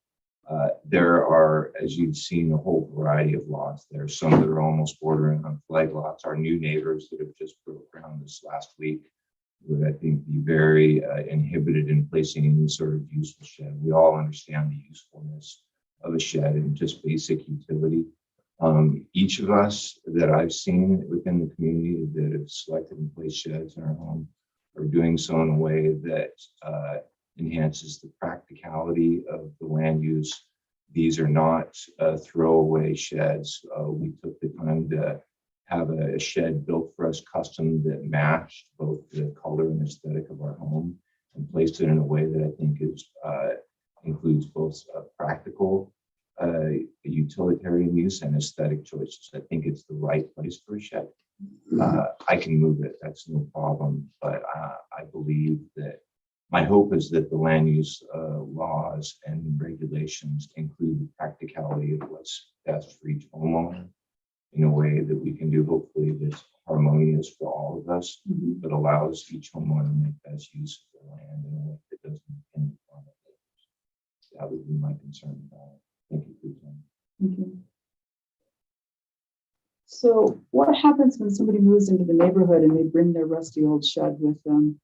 there are, as you've seen, a whole variety of lots. There are some that are almost bordering on flag lots. Our new neighbors that have just broke ground this last week would, I think, be very inhibited in placing any sort of useful shed. We all understand the usefulness of a shed and just basic utility. Each of us that I've seen within the community that have selected and placed sheds in our home are doing so in a way that enhances the practicality of the land use. These are not throwaway sheds. We took the time to have a shed built for us custom that matched both the color and aesthetic of our home and placed it in a way that I think is includes both practical utilitarian use and aesthetic choices. I think it's the right place for a shed. I can move it, that's no problem, but I believe that my hope is that the land use laws and regulations include the practicality of what's best for each homeowner in a way that we can do, hopefully, that's harmonious for all of us, but allows each homeowner to make best use of the land in a way that doesn't impinge upon it. That would be my concern about it. Thank you for your time. Thank you. So what happens when somebody moves into the neighborhood and they bring their rusty old shed with them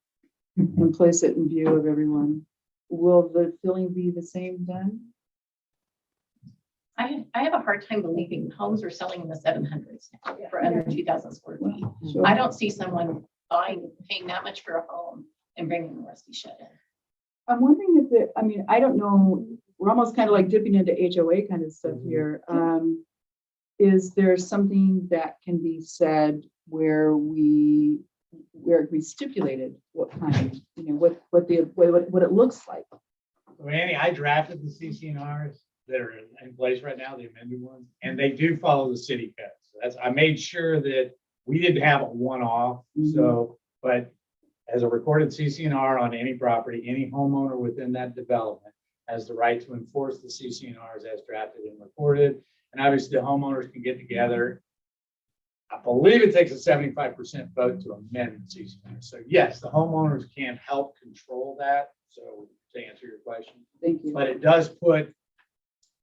and place it in view of everyone? Will the feeling be the same then? I have a hard time believing homes are selling in the 700s now for under 2,000 square feet. Sure. I don't see someone paying that much for a home and bringing a rusty shed in. I'm wondering if it, I mean, I don't know, we're almost kind of like dipping into HOA kind of stuff here. Is there something that can be said where we stipulated what kind, what it looks like? So Annie, I drafted the CCNRs that are in place right now, the amended ones, and they do follow the city code. So I made sure that we didn't have a one-off. So, but as a recorded CCNR on any property, any homeowner within that development has the right to enforce the CCNRs as drafted and recorded. And obviously the homeowners can get together. I believe it takes a 75% vote to amend the CCNR. So yes, the homeowners can help control that. So to answer your question, Thank you. but it does put,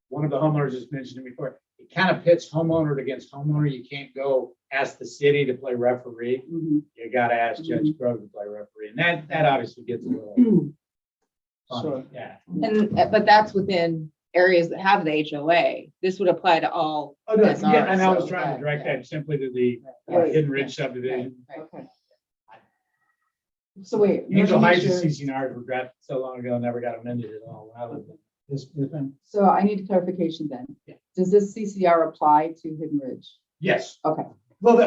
one of the homeowners just mentioned to me before, it kind of pits homeowner against homeowner. You can't go ask the city to play referee. You got to ask Judge Grove to play referee. And that obviously gets a little funny. Sure. Yeah. But that's within areas that have the HOA. This would apply to all. Oh, no, SRs, yeah, and I was so trying to direct that simply to the Right. Hidden Ridge subdivision. Okay. So wait. Angel let me Heights make sure- CCNRs were drafted so long ago, never got amended at all when I lived in this. So I need clarification then. Yeah. Does this CCR apply to Hidden Ridge? Yes. Okay. Well,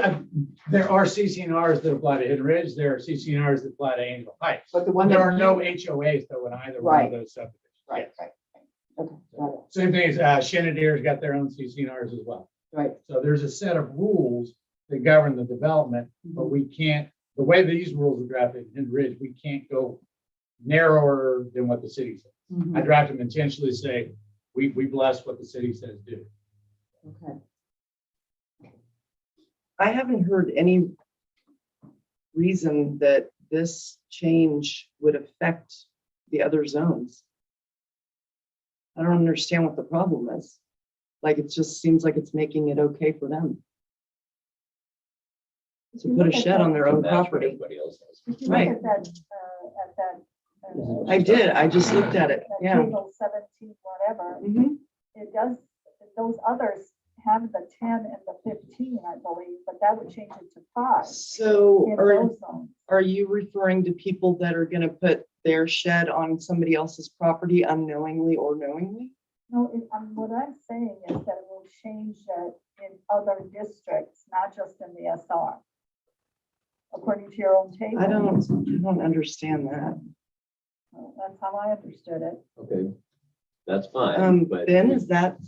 there are CCNRs that apply to Hidden Ridge. There are CCNRs that apply to Angel Heights. But the one There that are no you- HOAs though in either one Right. of those subdivisions. Right, Yes. Okay, got it. Same thing as Shenandoah's got their own CCNRs as well. Right. So there's a set of rules that govern the development, but we can't, the way these rules are drafted in Ridge, we can't go narrower than what the city says. I draft them intentionally to say, we bless what the city says do. Okay. I haven't heard any reason that this change would affect the other zones. I don't understand what the problem is. Like, it just seems like it's making it okay for them to put a shed on their own That's what property. everybody else has. If you Right. look at that, I did, I just looked at it, that yeah. table 17, whatever, Mhm. it does, those others have the 10 and the 15, I believe, but that would change it to 5 So in are, those zones. are you referring to people that are gonna put their shed on somebody else's property unknowingly or knowingly? No, what I'm saying is that it will change it in other districts, not just in the SR. According to your own table. I don't understand that. Well, that's how I understood it. Okay, that's fine, but. Ben, is that,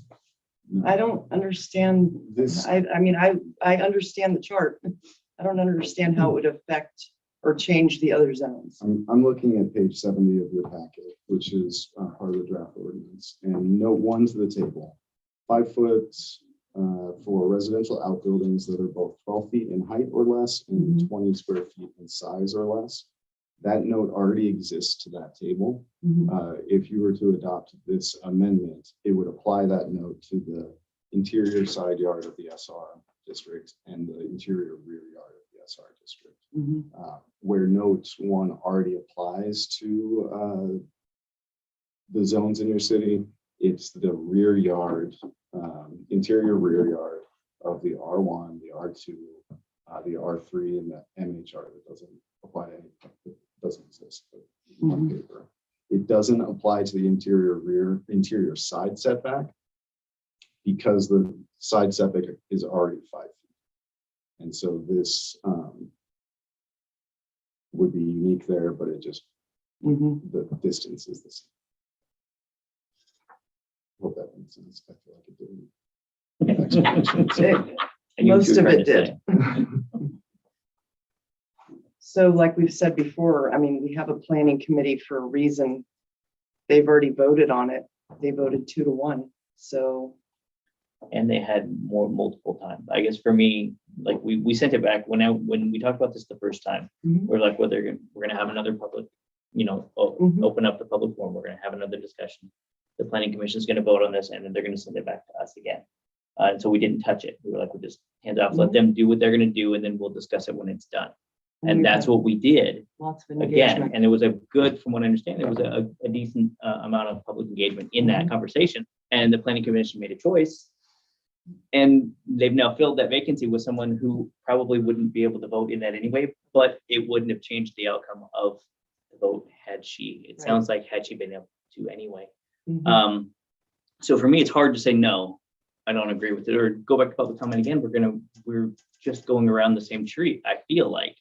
I don't understand, This, I mean, I understand the chart. I don't understand how it would affect or change the other zones. I'm looking at page 70 of your packet, which is part of the draft ordinance, and note 1 to the table. 5 foot for residential outbuildings that are both 12 feet in height or less and 20 square feet in size or less. That note already exists to that table. If you were to adopt this amendment, it would apply that note to the interior side yard of the SR district and the interior rear yard of the SR district. Where note 1 already applies to the zones in your city, it's the rear yard, interior rear yard of the R1, the R2, the R3, and the MHR that doesn't apply to anything. It doesn't exist on paper. It doesn't apply to the interior side setback because the side setback is already 5 feet. And so this would be unique there, but it just, the distance is the same. Hope that makes sense. I feel like it did. Most of it did. So like we've said before, I mean, we have a planning committee for a reason. They've already voted on it. They voted 2-1. So. And they had multiple times. I guess for me, like we sent it back when we talked about this the first time, we're like, well, we're gonna have another public, open up the public forum. We're gonna have another discussion. The planning commission is gonna vote on this and then they're gonna send it back to us again. And so we didn't touch it. We were like, we'll just hand it off, let them do what they're gonna do, and then we'll discuss it when it's done. And that's what we did Lots of again. engagement. And it was a good, from what I understand, it was a decent amount of public engagement in that conversation. And the planning commission made a choice. And they've now filled that vacancy with someone who probably wouldn't be able to vote in that anyway, but it wouldn't have changed the outcome of the vote had she, it sounds like had she been able to anyway. So for me, it's hard to say, no, I don't agree with it, or go back to public comment again. We're just going around the same tree, I feel like.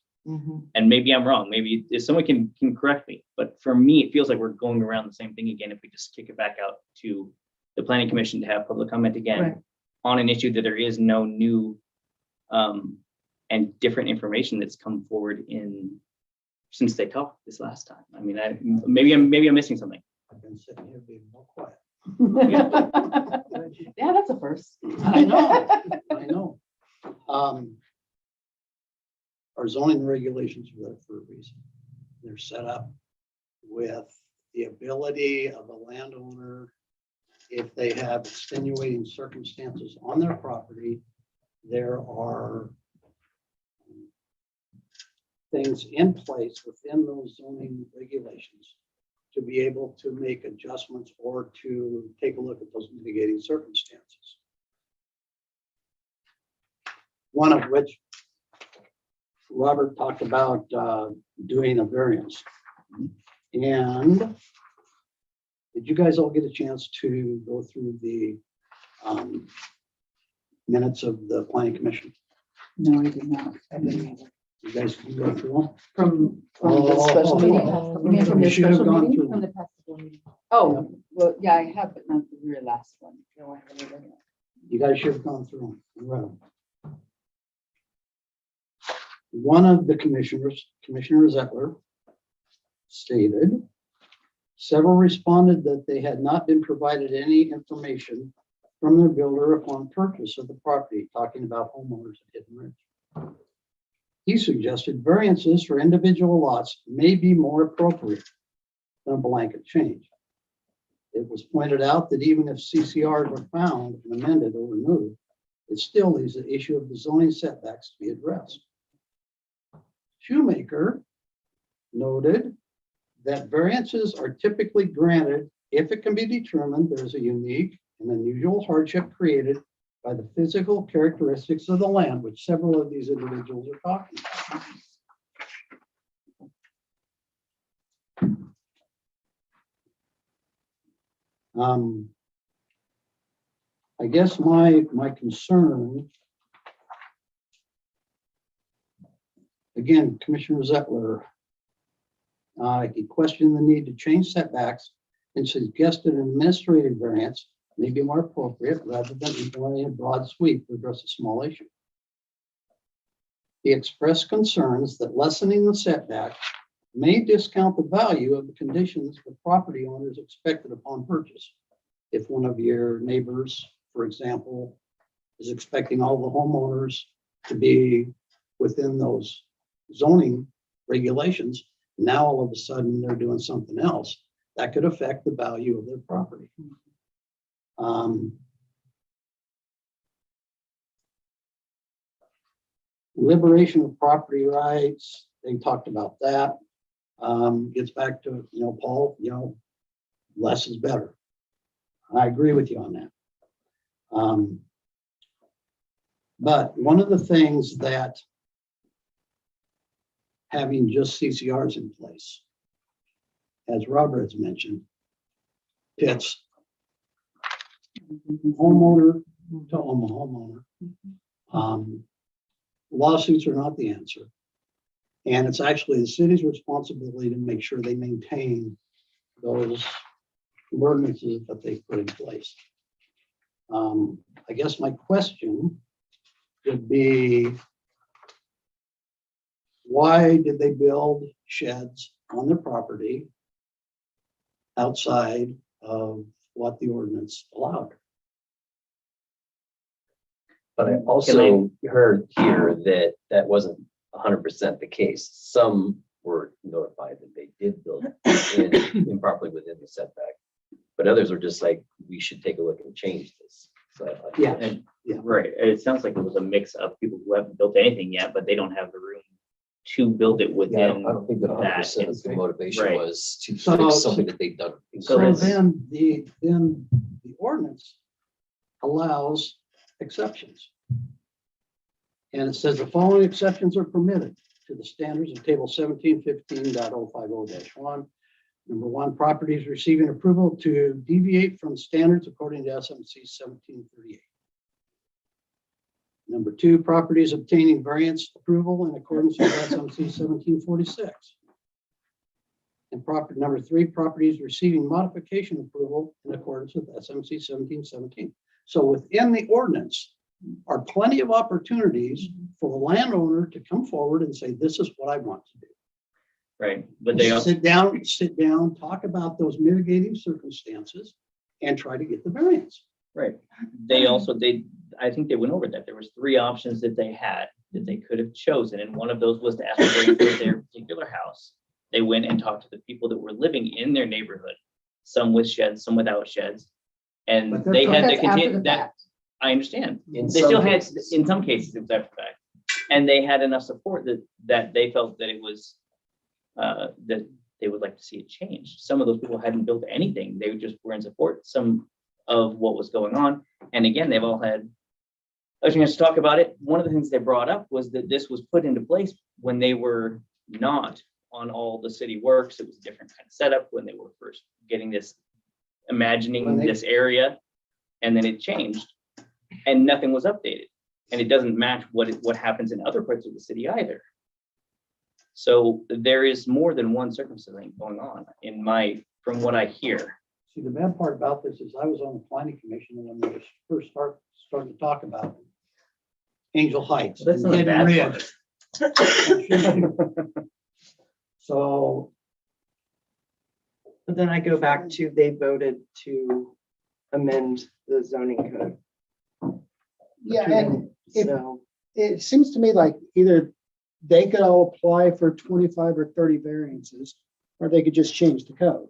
And maybe I'm wrong. Maybe if someone can correct me, but for me, it feels like we're going around the same thing again if we just kick it back out to the planning commission to have public comment again on an issue that there is no new and different information that's come forward since they talked this last time. I mean, maybe I'm missing something. I've been sitting here being more quiet. Yeah, that's a first. I know. Our zoning regulations are there for a reason. They're set up with the ability of a landowner, if they have extenuating circumstances on their property, there are things in place within those zoning regulations to be able to make adjustments or to take a look at those mitigating circumstances. One of which Robert talked about doing a variance. And did you guys all get a chance to go through the minutes of the planning commission? No, I did not. I didn't either. You guys can go through them? From the special meeting? You mean from You the should have special gone meeting? through From them. the past meeting. Oh, well, yeah, I have, but not the very last one. No, I haven't either. You guys should have gone through them and read them. One of the commissioners, Commissioner Zettler, stated, several responded that they had not been provided any information from their builder upon purchase of the property, talking about homeowners at Hidden Ridge. He suggested variances for individual lots may be more appropriate than a blanket change. It was pointed out that even if CCRs are found and amended or removed, it still leaves the issue of the zoning setbacks to be addressed. Shoemaker noted that variances are typically granted if it can be determined there's a unique and unusual hardship created by the physical characteristics of the land, which several of these individuals are talking about. I guess my concern, again, Commissioner Zettler, he questioned the need to change setbacks and suggested an administrative variance may be more appropriate rather than implementing a broad sweep to address a small issue. He expressed concerns that lessening the setback may discount the value of the conditions the property owners expected upon purchase. If one of your neighbors, for example, is expecting all the homeowners to be within those zoning regulations, now all of a sudden they're doing something else that could affect the value of their property. Liberation of property rights, they talked about that. Gets back to, Paul, less is better. I agree with you on that. But one of the things that having just CCRs in place, as Robert has mentioned, pits homeowner to homeowner. Lawsuits are not the answer. And it's actually the city's responsibility to make sure they maintain those ordinances that they put in place. I guess my question would be, why did they build sheds on their property outside of what the ordinance allowed? But I also heard here that that wasn't 100% the case. Some were notified that they did build improperly within the setback, but others were just like, we should take a look and change this. So Yeah. And, right, it sounds like it was a mix of people who haven't built anything yet, but they don't have the room to build it yeah, within. I don't think that 100% of the motivation Right. was to So- fix something that they've done. So that's- then the ordinance allows exceptions. And it says the following exceptions are permitted to the standards of table 1715.050-1. Number one, properties receiving approval to deviate from standards according to SMC 1738. Number two, properties obtaining variance approval in accordance with SMC 1746. And number three, properties receiving modification approval in accordance with SMC 1717. So within the ordinance are plenty of opportunities for the landowner to come forward and say, this is what I want to do. Right, but they also, Sit down, talk about those mitigating circumstances and try to get the variance. right, I think they went over that. There was three options that they had that they could have chosen, and one of those was to ask for variance for their particular house. They went and talked to the people that were living in their neighborhood, some with sheds, some without sheds. And But they had to That's after continue the that. fact. I understand. In They some still had, cases. in some cases, it was after the fact. And they had enough support that they felt that it was, that they would like to see it changed. Some of those people hadn't built anything. They just were in support, some of what was going on. And again, they've all had a chance to talk about it. One of the things they brought up was that this was put into place when they were not on all the city works. It was a different kind of setup when they were first getting this, imagining this area, and then it changed and nothing was updated. And it doesn't match what happens in other parts of the city either. So there is more than one circumstance going on from what I hear. See, the bad part about this is I was on the planning commission when they first started to talk about Angel Heights. That's not and the Hidden bad Ridge. So But then I go back to, they voted to amend the zoning code. Yeah, and if, So, it seems to me like either they could all apply for 25 or 30 variances, or they could just change the code.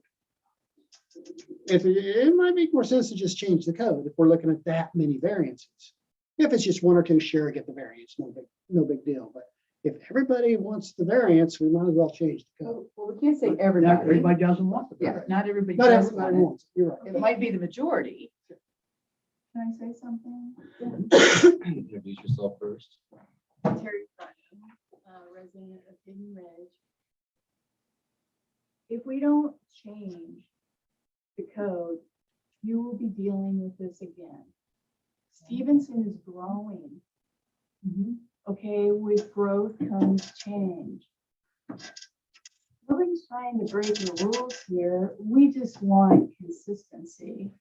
It might make more sense to just change the code if we're looking at that many variances. If it's just one or two, sure, get the variance, no big deal. But if everybody wants the variance, we might as well change the code. Well, we can't say not everybody. everybody doesn't want the Yeah, variance. not everybody Not does everybody want wants, it. You're it. right. It might be the majority. Can I say something? Introduce yourself first. Terry Friday, resident of Hidden Ridge. If we don't change the code, you will be dealing with this again. Stevenson is growing. Okay, with growth comes change. Nobody's trying to break the rules here. We just want consistency.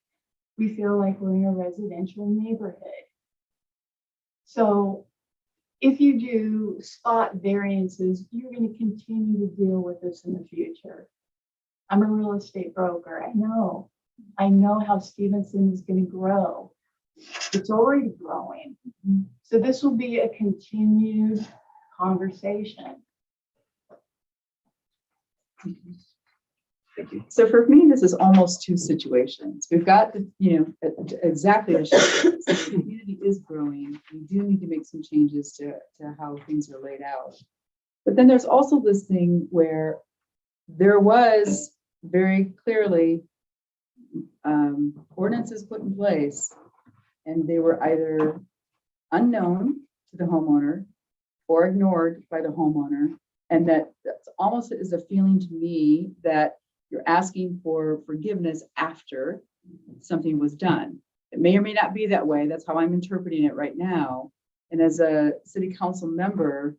We feel like we're in a residential neighborhood. So if you do spot variances, you're going to continue to deal with this in the future. I'm a real estate broker. I know how Stevenson is going to grow. It's already growing. So this will be a continued conversation. Thank you. So for me, this is almost two situations. We've got the, exactly the shift. The community is growing. We do need to make some changes to how things are laid out. But then there's also this thing where there was very clearly ordinances put in place, and they were either unknown to the homeowner or ignored by the homeowner. And that's almost is a feeling to me that you're asking for forgiveness after something was done. It may or may not be that way. That's how I'm interpreting it right now. And as a city council member,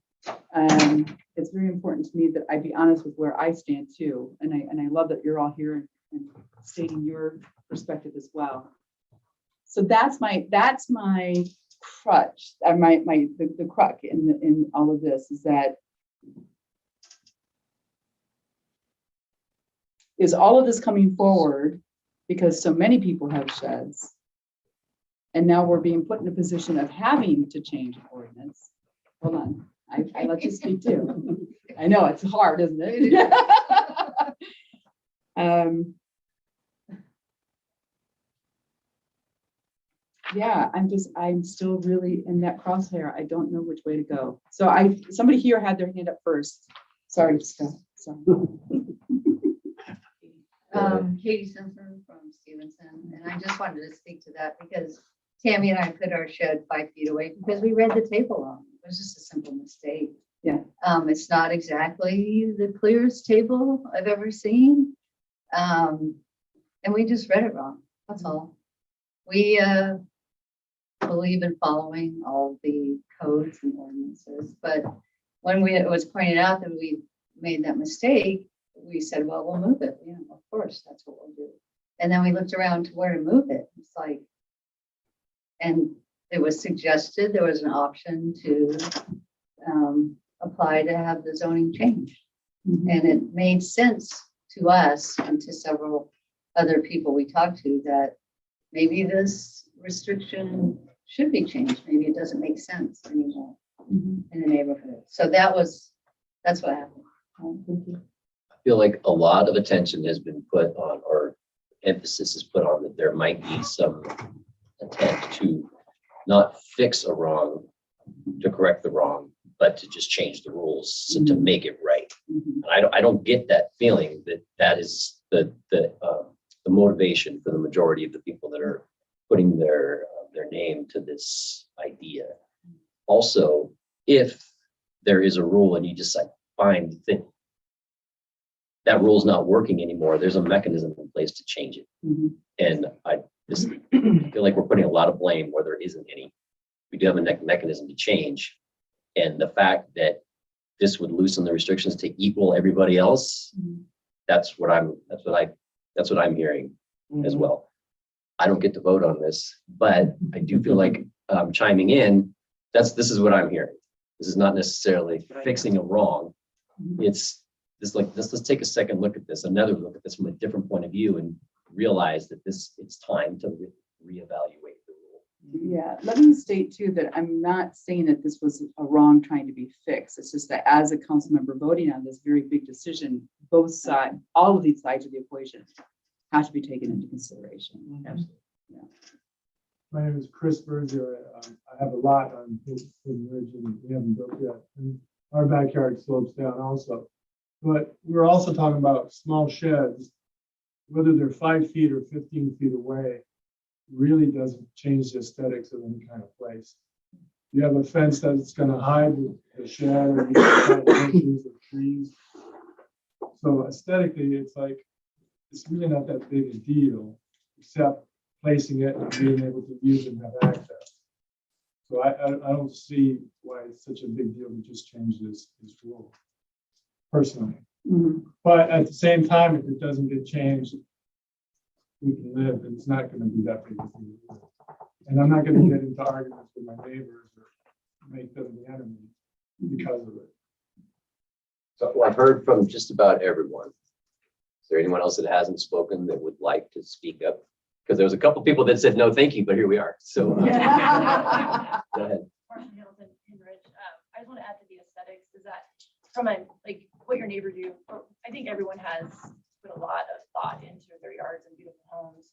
it's very important to me that I be honest with where I stand too. And I love that you're all here and stating your perspective as well. So that's my crutch, the crux in all of this is that is all of this coming forward because so many people have sheds, and now we're being put in a position of having to change an ordinance. Hold on, I let you speak too. I know it's hard, isn't it? Yeah, I'm still really in that crosshair. I don't know which way to go. So somebody here had their hand up first. Sorry, Steph. Sorry. Katie Simpson from Stephenson, and I just wanted to speak to that because Tammy and I put our shed 5 feet away because we read the table wrong. It was just a simple mistake. Yeah. It's not exactly the clearest table I've ever seen. And we just read it wrong. That's all. We believe in following all the codes and ordinances, but when it was pointed out that we made that mistake, we said, well, we'll move it. Yeah, of course, that's what we'll do. And then we looked around to where to move it. It's like, and it was suggested there was an option to apply to have the zoning changed. And it made sense to us and to several other people we talked to that maybe this restriction should be changed. Maybe it doesn't make sense anymore in the neighborhood. So that's what happened. Thank you. I feel like a lot of attention has been put on, or emphasis is put on, that there might be some attempt to not fix a wrong, to correct the wrong, but to just change the rules so to make it right. And I don't get that feeling that is the motivation for the majority of the people that are putting their name to this idea. Also, if there is a rule and you just find that that rule is not working anymore, there's a mechanism in place to change it. And I feel like we're putting a lot of blame where there isn't any. We do have a mechanism to change. And the fact that this would loosen the restrictions to equal everybody else, that's what I'm hearing as well. I don't get to vote on this, but I do feel like chiming in, this is what I'm hearing. This is not necessarily fixing a wrong. It's just like, let's take a second look at this, another look at this from a different point of view, and realize that it's time to reevaluate the rule. Yeah, let me state too that I'm not saying that this was a wrong trying to be fixed. It's just that as a council member voting on this very big decision, both sides, all of these sides of the equation have to be taken into consideration. Absolutely. Yeah. My name is Chris Berger. I have a lot on Hidden Ridge and we haven't built yet. And our backyard slopes down also. But we're also talking about small sheds, whether they're 5 feet or 15 feet away, really doesn't change the aesthetics of any kind of place. You have a fence that's going to hide the shed, or you can plant bushes or trees. So aesthetically, it's like, it's really not that big a deal, except placing it and being able to use it and have access. So I don't see why it's such a big deal to just change this rule, personally. But at the same time, if it doesn't get changed, we can live, and it's not gonna be that big a deal. And I'm not gonna get into arguments with my neighbors or make them the enemy because of it. So I've heard from just about everyone. Is there anyone else that hasn't spoken that would like to speak up? Because there was a couple people that said, no, thank you, but here we are. So go ahead. Marcia Hamilton, Enrich. I just want to add to the aesthetics is that from a, like what your neighbor do, I think everyone has put a lot of thought into their yards and beautiful homes.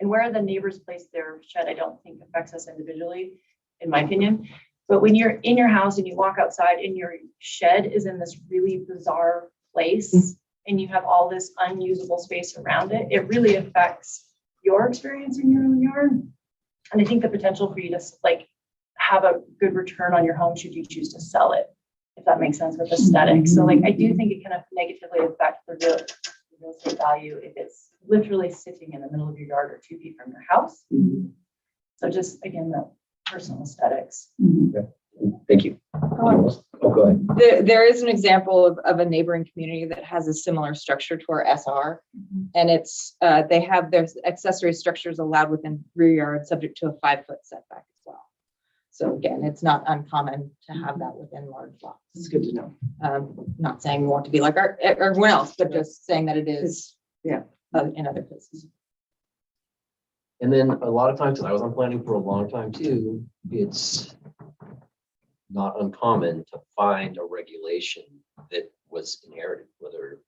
And where the neighbors place their shed, I don't think affects us individually, in my opinion. But when you're in your house and you walk outside and your shed is in this really bizarre place and you have all this unusable space around it, it really affects your experience in your own yard. And I think the potential for you to like have a good return on your home should you choose to sell it, if that makes sense with aesthetics. So like I do think it can negatively affect the real estate value if it's literally sitting in the middle of your yard or 2 feet from your house. So just again, the personal aesthetics. Thank you. Oh, go ahead. There is an example of a neighboring community that has a similar structure to our SR. And it's, they have their accessory structures allowed within rear yard, subject to a 5-foot setback as well. So again, it's not uncommon to have that within large lots. It's good to know. Not saying we want to be like everyone else, but just saying that it is Yeah. in other places. And then a lot of times, 'cause I was on planning for a long time too, it's not uncommon to find a regulation that was inherited, whether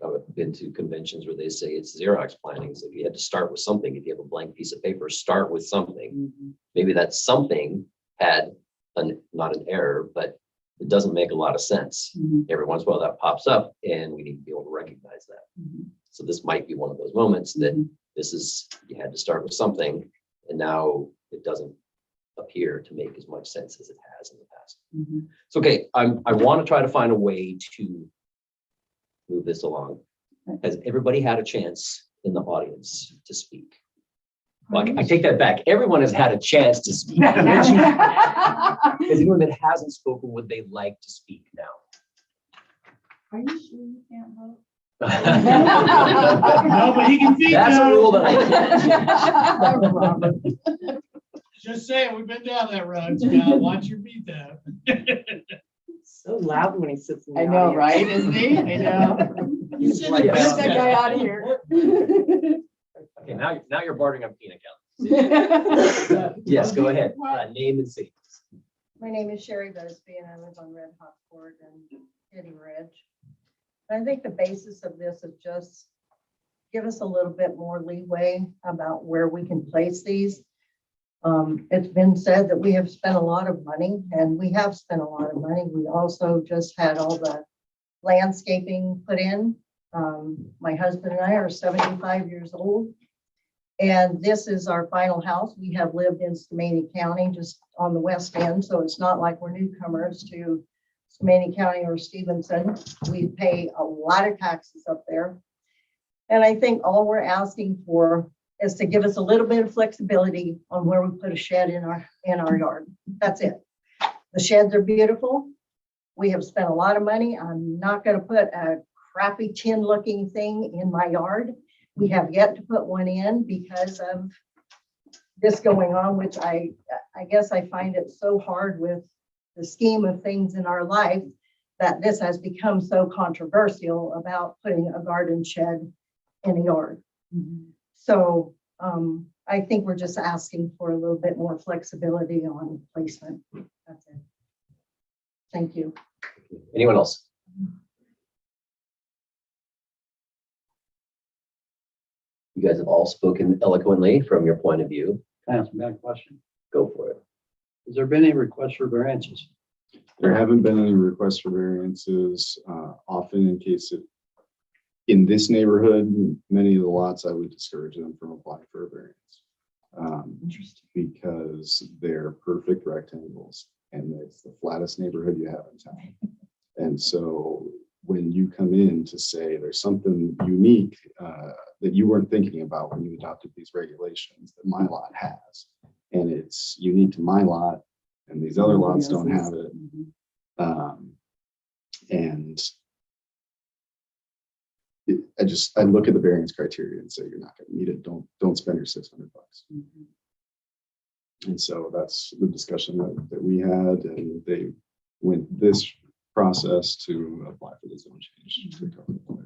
I've been to conventions where they say it's Xerox planning. So if you had to start with something, if you have a blank piece of paper, start with something. Maybe that something had not an error, but it doesn't make a lot of sense. Every once in a while that pops up and we need to be able to recognize that. So this might be one of those moments that you had to start with something and now it doesn't appear to make as much sense as it has in the past. So, okay, I want to try to find a way to move this along. Has everybody had a chance in the audience to speak? Well, I take that back. Everyone has had a chance to speak. Is anyone that hasn't spoken, would they like to speak now? Are you sure you can't vote? No, but he can veto. That's a rule that I can't. Just saying, we've been down that road, Scott. Watch your veto. So loud when he sits in the I know, audience. right? Isn't he? I know. Like, Get that guy out of here. Okay, now you're bartering on peanut gallery. Yes, go ahead. Name and city. My name is Sherry Busby and I live on Red Hawk Court and Kitty Ridge. I think the basis of this is just give us a little bit more leeway about where we can place these. It's been said that we have spent a lot of money and we have spent a lot of money. We also just had all the landscaping put in. My husband and I are 75 years old. And this is our final house. We have lived in Skamania County, just on the west end. So it's not like we're newcomers to Skamania County or Stephenson. We pay a lot of taxes up there. And I think all we're asking for is to give us a little bit of flexibility on where we put a shed in our yard. That's it. The sheds are beautiful. We have spent a lot of money. I'm not going to put a crappy tin looking thing in my yard. We have yet to put one in because of this going on, which I guess I find it so hard with the scheme of things in our life that this has become so controversial about putting a garden shed in a yard. So I think we're just asking for a little bit more flexibility on placement. That's it. Thank you. Anyone else? You guys have all spoken eloquently from your point of view. Can I ask a bad question? Go for it. Has there been any requests for variances? There haven't been any requests for variances. Often in case of, in this neighborhood, many of the lots, I would discourage them from applying for a variance. Because they're perfect rectangles and it's the flattest neighborhood you have in town. And so when you come in to say there's something unique that you weren't thinking about when you adopted these regulations that my lot has, and it's unique to my lot, and these other lots don't have it. And I look at the variance criteria and say, you're not going to need it. Don't spend your $600. And so that's the discussion that we had, and they went this process to apply for the zone change to cover the area.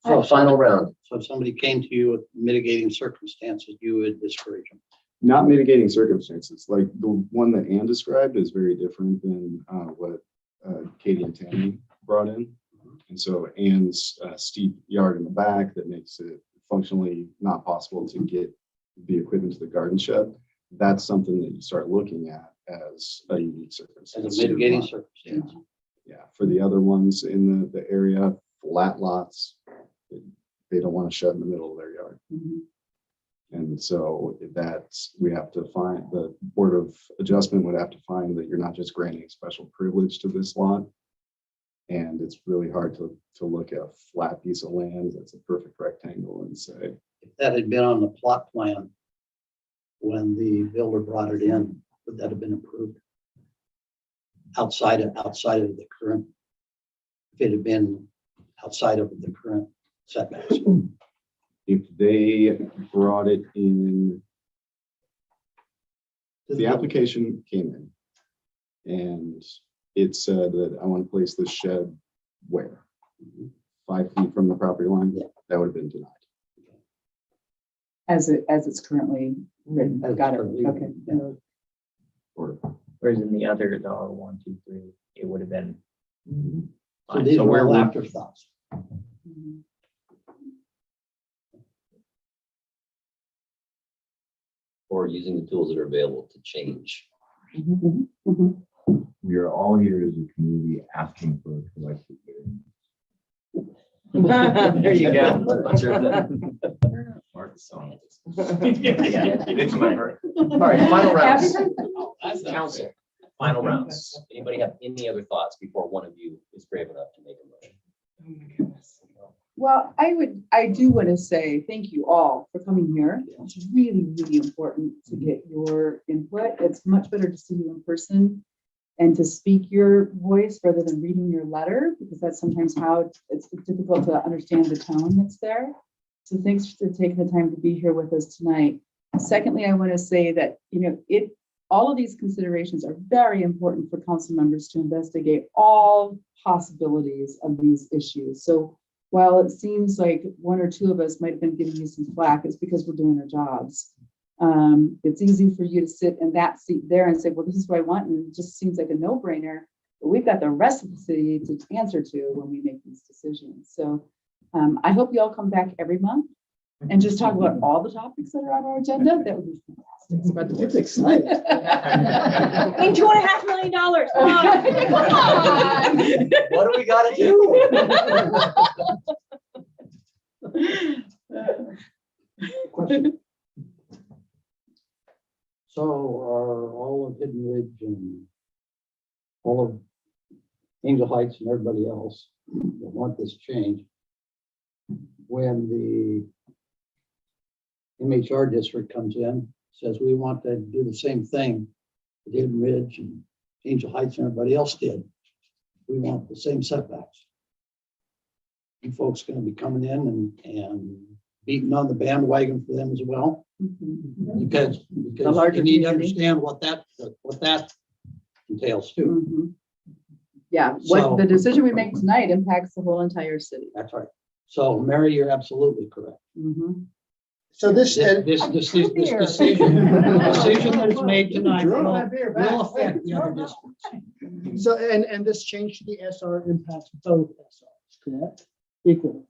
So final round. So if somebody came to you with mitigating circumstances, you would discourage them. Not mitigating circumstances, like the one that Ann described is very different than what Katie and Tammy brought in. And so Ann's steep yard in the back that makes it functionally not possible to get the equipment to the garden shed. That's something that you start looking at as a unique circumstance. As a mitigating circumstance. Yeah, for the other ones in the area, flat lots, they don't want to shed in the middle of their yard. And so that's, we have to find, the Board of Adjustment would have to find that you're not just granting special privilege to this lot. And it's really hard to look at a flat piece of land that's a perfect rectangle and say, If that had been on the plot plan when the builder brought it in, would that have been approved? Outside of the current, if it had been outside of the current setbacks. if they brought it in, the application came in and it said that I want to place this shed where? 5 feet from the property line? Yeah. That would have been denied. As it's currently written. As Got it. currently Okay. written. Or Whereas in the other $1, 2, 3, it would have been. So fine. these So are we're all afterthoughts. Or using the tools that are available to change. We are all here as a community asking for a collective variance. There you go. Mark the song. It's my heart. All right, final rounds. Council, final rounds. Anybody have any other thoughts before one of you is brave enough to make a motion? Oh my goodness. Well, I do want to say thank you all for coming here. It's really, really important to get your input. It's much better to see you in person and to speak your voice rather than reading your letter, because that's sometimes how it's difficult to understand the tone that's there. So thanks for taking the time to be here with us tonight. Secondly, I want to say that, all of these considerations are very important for council members to investigate all possibilities of these issues. So while it seems like one or two of us might have been giving you some flack, it's because we're doing our jobs. It's easy for you to sit in that seat there and say, well, this is what I want, and it just seems like a no-brainer. But we've got the rest of the city to answer to when we make these decisions. So I hope you all come back every month and just talk about all the topics that are on our agenda. That would be fantastic. But it's exciting. I mean, $2.5 million. Come on. What do we gotta do? Question. So are all of Hidden Ridge and all of Angel Heights and everybody else that want this change, when the MHR district comes in, says we want to do the same thing that Hidden Ridge and Angel Heights and everybody else did. We want the same setbacks. You folks going to be coming in and beating on the bandwagon for them as well, because larger you need to community. understand what that entails too. Yeah, So- what the decision we make tonight impacts the whole entire city. That's right. So Mary, you're absolutely correct. So this, This decision that's made tonight will affect the other districts. so, and this change to the SR impacts both SRs, correct? Equally.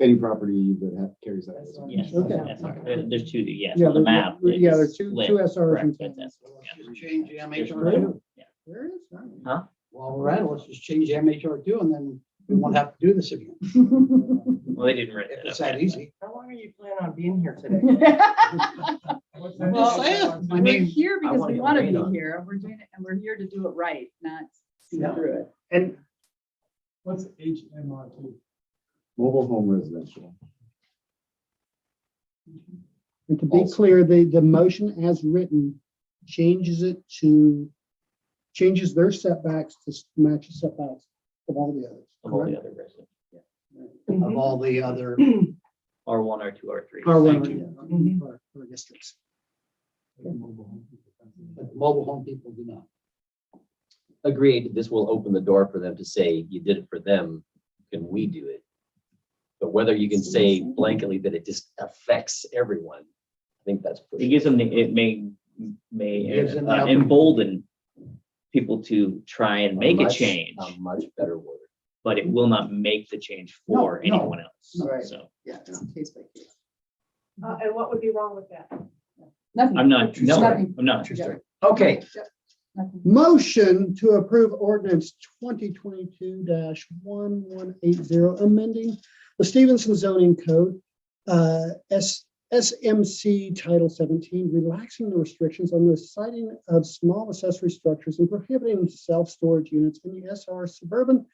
any property that carries that. as a- Yes. Okay. There's two, yes, Yeah, on the map. yeah, there's it's two split. SRs in Correct, town. that's- Just change the There's MHR two. There is. Huh? While we're at it, let's just change the MHR two and then we won't have to do this again. Well, they didn't write If that it's up that yet. easy. How long are you planning on being here today? I'm just saying. I We're mean, here because wanna we get want to rain be on it. here. We're doing it, and we're here to do it right, not see Yeah. through it. And What's HMR2? Mobile home residential. And to be clear, the motion as written changes their setbacks to match the setbacks of all the others. Of all the other residents, of all the other R1, R2, R3. Our districts. but mobile home people do not. Agreed, this will open the door for them to say, you did it for them, can we do it? But whether you can say blanketly that it just affects everyone, I think that's. It gives them, it may Gives them the embolden people to try and make a change, A much better word. but it will not make the change for No, no. anyone else. Right. So Yeah, it's case by case. And what would be wrong with that? Nothing. I'm not, no, Nothing. I'm not. Okay, Nothing. motion to approve ordinance 2022-1180, amending the Stephenson zoning code, SMC Title 17, relaxing the restrictions on the siting of small accessory structures and prohibiting self-storage units in the SR suburban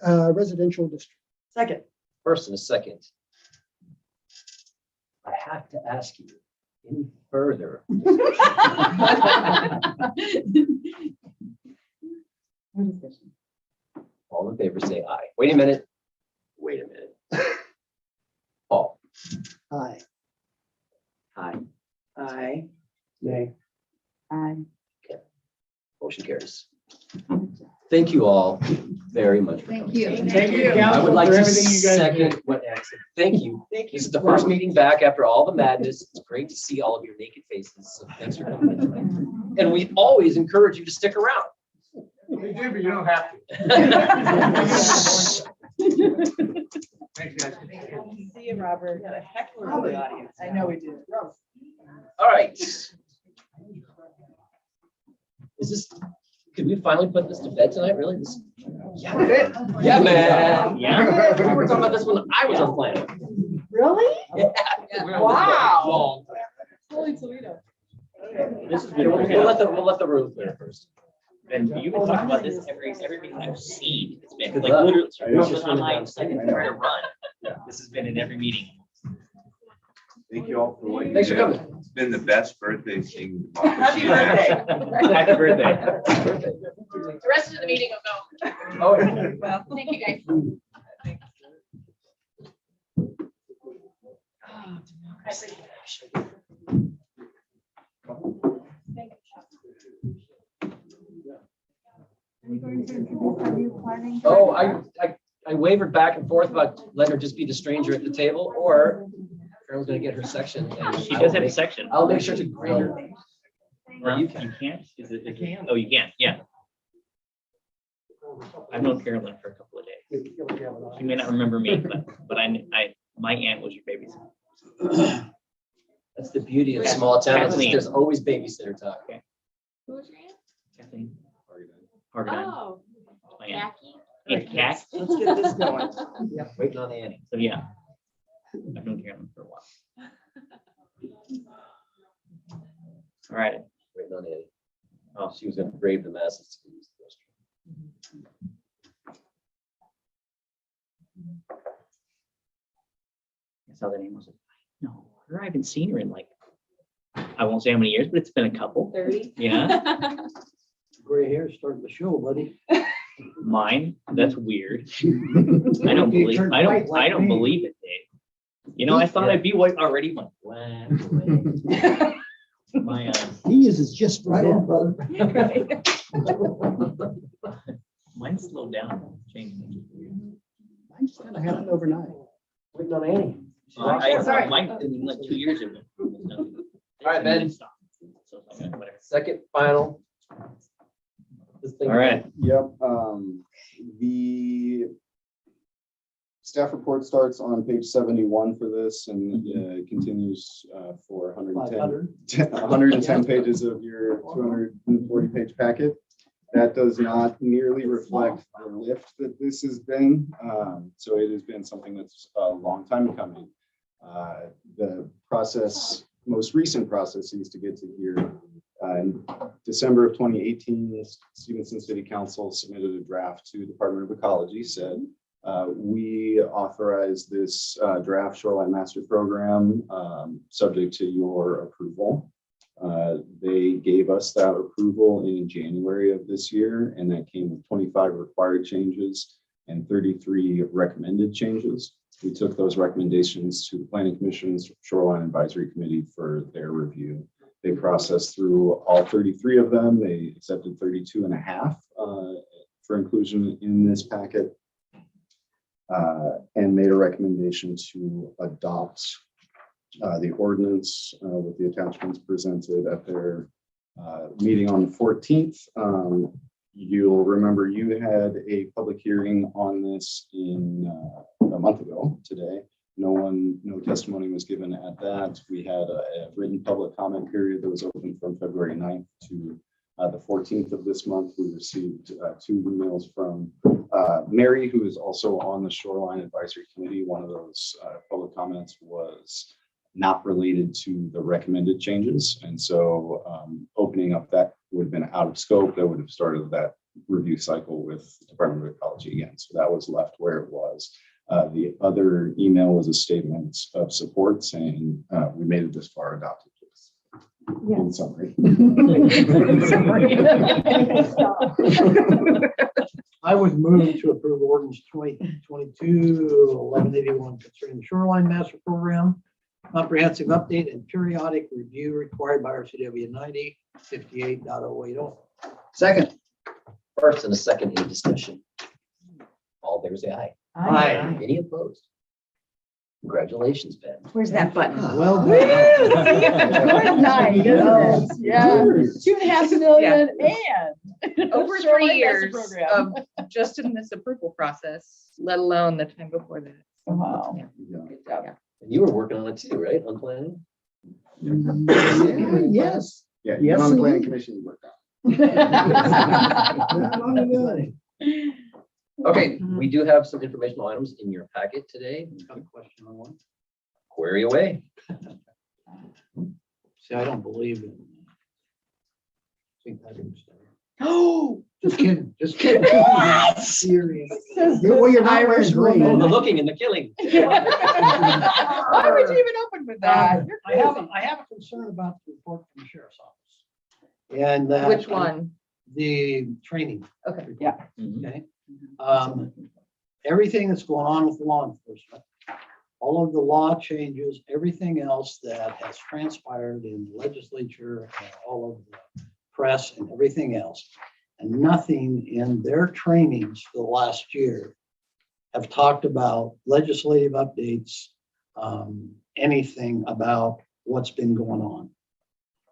residential district. Second. First and a second. I have to ask you, any further? No discussion. All in favor, say aye. Wait a minute. Wait a minute. Paul. Aye. Aye. Aye. Nay. Aye. Motion carries. Thank you all very much. For Thank coming. you. Thank you. I would like For to everything you guys second did. what Alex said. Thank you. Thank you. This is the first meeting back after all the madness. It's great to see all of your naked faces. So thanks for coming. And we always encourage you to stick around. We do, but you don't have to. Thanks, guys. See you, Robert. Got a heckler in the audience. I know we did. All right. Is this, could we finally put this to bed tonight? Really? Yeah, man. Yeah. We were talking about this when I was on planet. Really? Yeah. Wow. Holy Toledo. This has We'll been, let the room clear first. and you've been talking about this every meeting I've seen. It's been like literally, I this just was on wanted my to- second try to run. This has been in every meeting. Thank you all for what you Thanks for do. coming. It's been the best birthday thing. Happy birthday. Happy birthday. The rest of the meeting will go. Oh, yeah. Well, Thank you, guys. Are you going to introduce our new planning? Oh, director? I wavered back and forth about letting her just be the stranger at the table, or Carol's gonna get her section. And She I does will have a make- section. I'll make sure to grade her. Or you can't? Is it? Oh, you can, yeah. I've known Carolyn for a couple of days. She may not remember me, but my aunt was your babysitter. That's the beauty of small towns, is Kathleen. there's always babysitter talk. Who was your aunt? Kathleen. Hargadine. Oh, My aunt. Jackie. Aunt Kat. Let's get this going. Waiting on Annie. So, yeah. I've known Carolyn for a while. All right. Waiting on Annie. Oh, she was gonna brave the masses. I saw the name. I was like, no, I haven't seen her in like, I won't say how many years, but it's been a couple. 30. Yeah. Gray hair starting to show, buddy. Mine. That's weird. I don't believe. I don't believe it, Dave. You know, I thought I'd be white already. Like, wow. My He is just right on, brother. mine slowed down. Changing. Mine just kind of happened overnight. Waiting on Annie. Mine in like 2 years ago. All right, Ben. So, whatever. Second, final. This thing- All right. Yep, the staff report starts on page 71 for this and it continues for 110 pages of your 240-page packet. That does not nearly reflect the lift that this has been. So it has been something that's a long time coming. The process most recent processes to get to here. In December of 2018, Stephenson City Council submitted a draft to Department of Ecology, said, we authorize this draft shoreline master program subject to your approval. They gave us that approval in January of this year, and that came with 25 required changes and 33 recommended changes. We took those recommendations to the Planning Commission's Shoreline Advisory Committee for their review. They processed through all 33 of them. They accepted 32 and a half for inclusion in this packet and made a recommendation to adopt the ordinance with the attachments presented at their meeting on the 14th. You'll remember you had a public hearing on this in a month ago today. No testimony was given at that. We had a written public comment period that was open from February 9th to the 14th of this month. We received 2 emails from Mary, who is also on the Shoreline Advisory Committee. One of those public comments was not related to the recommended changes. And so opening up that would have been out of scope. That would have started that review cycle with the Department of Ecology again. So that was left where it was. The other email was a statement of support saying we made it this far, adopted this. Yeah. In summary. I would move to approve ordinance 2022-1181 concerning the shoreline master program, comprehensive update and periodic review required by RCW 9058.080. Second. First and a second, any discussion? All there, say aye. Aye. Any opposed? Congratulations, Ben. Where's that button? Well Woo! done. Nice, isn't it? Yeah, 2.5 million and Over 3 Shoreline Master years Program. of just in this approval process, let alone the time before that. Wow. Yeah. Yeah. Good job. And you were working on it too, right? On planning? Yes. Yeah, Yes, you're on the Planning indeed. Commission. You worked out. Not long ago. Okay, we do have some informational items in your packet today. Got a question on one. Query away. See, I don't believe in. St. Patrick's Day. Oh, Just kidding, just kidding. Serious. Says Well, you're not Irish wearing Oh, woman. the looking and the killing. why would you even open with that? You're I have, crazy. I have a concern about the report from the sheriff's office. And Which one? The training. Okay. Yeah. Okay. Everything that's going on with law enforcement, all of the law changes, everything else that has transpired in the legislature, and all of the press and everything else, and nothing in their trainings for the last year have talked about legislative updates, anything about what's been going on.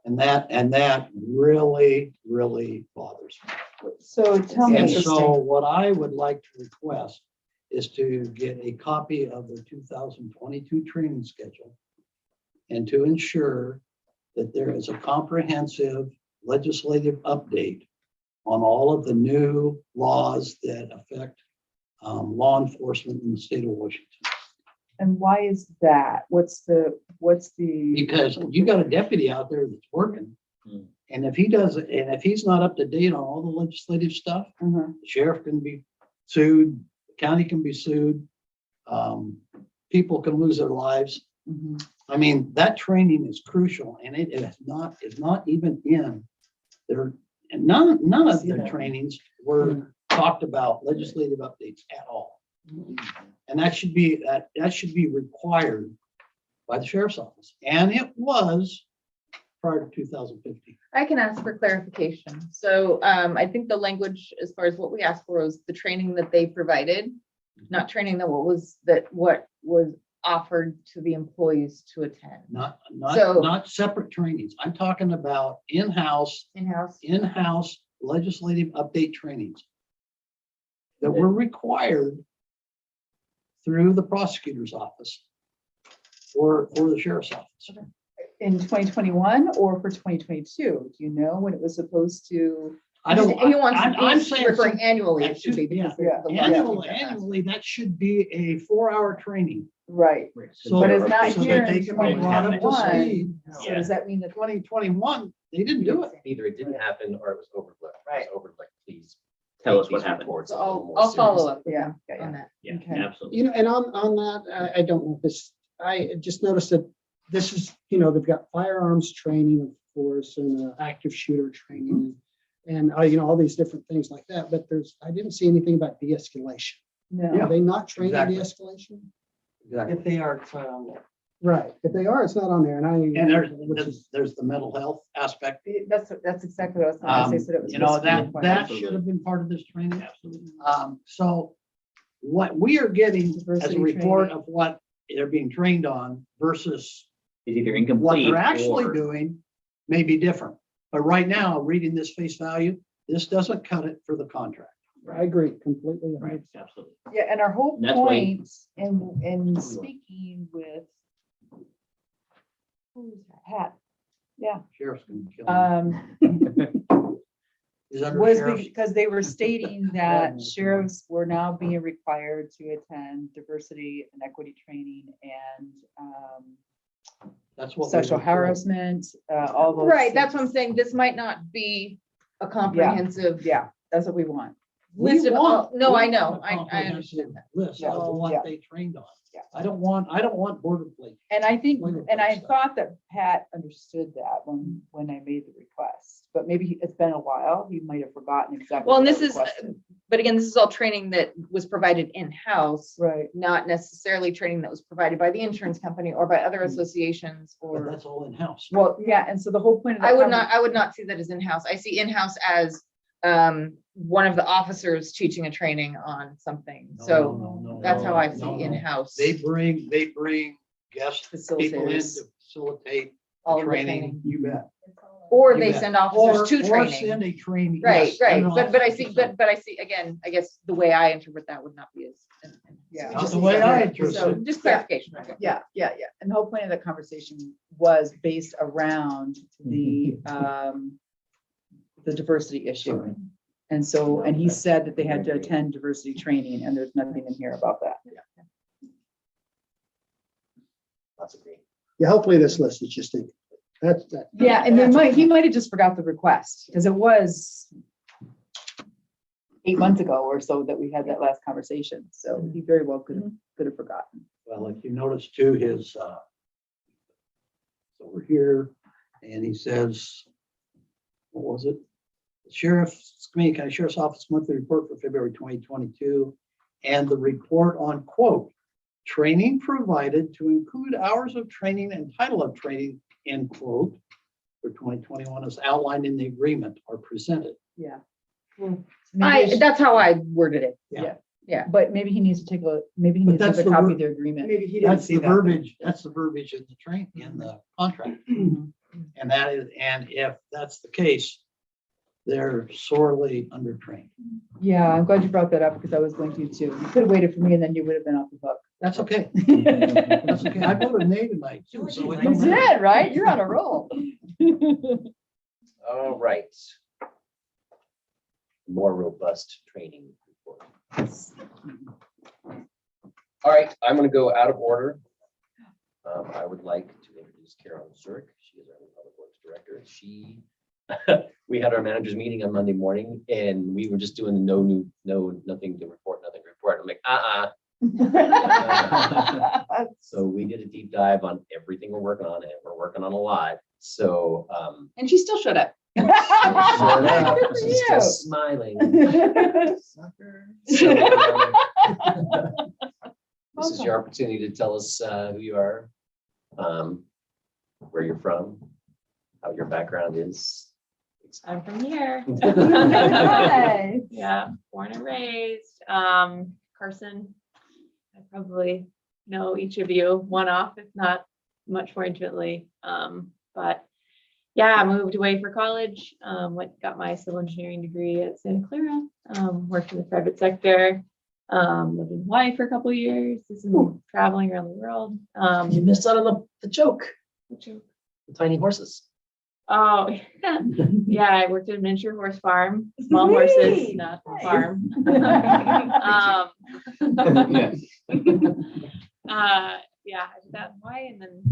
And that really, really bothers me. So tell me. And so what I would like to request is to get a copy of the 2022 training schedule and to ensure that there is a comprehensive legislative update on all of the new laws that affect law enforcement in the state of Washington. And why is that? What's the? Because you got a deputy out there that's working. And if he's not up to date on all the legislative stuff, the sheriff can be sued, the county can be sued, people can lose their lives. I mean, that training is crucial, and it is not even in there. And none of their trainings were talked about legislative updates at all. And that should be required by the sheriff's office. And it was prior to 2015. I can ask for clarification. So I think the language, as far as what we asked for, was the training that they provided, not training what was offered to the employees to attend. Not separate trainings. I'm talking about in-house legislative update trainings that were required through the prosecutor's office or the sheriff's office. In 2021 or for 2022? Do you know when it was supposed to? I don't. He wants, I'm he's saying referring some- annually, it that should be. should- because yeah, the- Annually, that should be a 4-hour training. Right, So but it's not so here that they in can be brought up to 2021. speed. So does that mean that 2021, they didn't do it. Either it didn't happen or it was overlooked. Right. It was overlooked. Please Tell us take what these happened. reports So a little I'll, more I'll follow seriously. up with Yeah, them on that. Yeah, Okay. absolutely. And on that, I don't know if this, I just noticed that this is, they've got firearms training, of course, and active shooter training, and all these different things like that, but I didn't see anything about de-escalation. no. Are they not trained in Exactly. de-escalation? Exactly. If they are, it's not on there. Right, if they are, it's not on there, And which is, there's the mental health aspect. That's exactly what I was going to say. So that was. supposed to be required. That should have been part of this training. So what we are getting as Diversity a report training. of what they're being trained on versus It's either what incomplete they're actually or doing may be different. But right now, reading this face value, this doesn't cut it for the contract. I agree completely. right, absolutely. Yeah, and our whole That's why- point in speaking with. Who's that? Hat? Yeah. Sheriff's gonna kill them. Is that Was sheriff's? because they were stating that sheriffs were now being required to attend diversity and equity training and That's what. we sexual were told. harassment, all those. Right, that's what I'm things. saying. This might not be a comprehensive Yeah, that's what we want. We list of, want- no, we I know, want a I comprehensive understand that. List Yeah. of what Yeah. they trained on. Yeah. I don't want boilerplate. And I think, Wonderful and I stuff. thought that Pat understood that when I made the request, but maybe it's been a while. He might have forgotten exactly. Well, and what I this is, requested. but again, this is all training that was provided in-house, Right. not necessarily training that was provided by the insurance company or by other associations But or. that's all in-house. Well, yeah, and so the whole point of that. I would not see that as in-house. I see in-house as one of the officers teaching a training on something. No, So no, that's how I no, see no. in-house. They bring guest people in Facilitators. to facilitate All the of the training. training. You bet. Or You they bet. send officers to Or training. send a training. Right, yes, right. send an But I officer see, to but I see, again, I guess the way I interpret that would not be as. Yeah. Not the way I interpret So it. just clarification. okay. Yeah. And the whole point of the conversation was based around the diversity issue. And so, and he said that they had to attend diversity training and there's nothing in here about that. Lots of green. Yeah, hopefully this list is just, that. Yeah, and he might have just forgot the request because it was 8 months ago or so that we had that last conversation. So he very well could have forgotten. Well, if you notice too, his, over here, and he says, what was it? Community County Sheriff's Office monthly report for February 2022, and the report on quote, training provided to include hours of training and title of training, end quote, for 2021 as outlined in the agreement are presented. Yeah. That's how I worded it. Yeah, but maybe he needs to take maybe he But needs to that's take a the copy wor- of the agreement. Maybe he didn't That's see the that. verbiage, that's the verbiage in the in the contract. And that is, and if that's the case, they're sorely undertrained. Yeah, I'm glad you brought that up because I was going to too. You could have waited for me and then you would have been off the hook. That's okay. That's okay. I voted nay tonight too, so it You don't matter. did, right? You're on a roll. All right. More robust training report. All right, I'm going to go out of order. I would like to introduce Carol Zurich. She is our new Public Works Director. We had our managers meeting on Monday morning and we were just doing the nothing to report. I'm like, So we did a deep dive on everything we're working on and we're working on a lot. So, And she still showed up. she's just smiling. So, this is your opportunity to tell us who you are, where you're from, how your background is. I'm from here. Hi. Yeah, born and raised. Carson, I probably know each of you one-off, if not much more intimately. But yeah, I moved away for college, got my civil engineering degree at Santa Clara, worked in the private sector, lived in Hawaii for a couple of years, did some traveling around the world. You missed out on the joke. What joke? The tiny horses. Oh, yeah, I worked at a miniature horse farm, small horses, not a farm. Yes. Yeah, I did that in Hawaii and then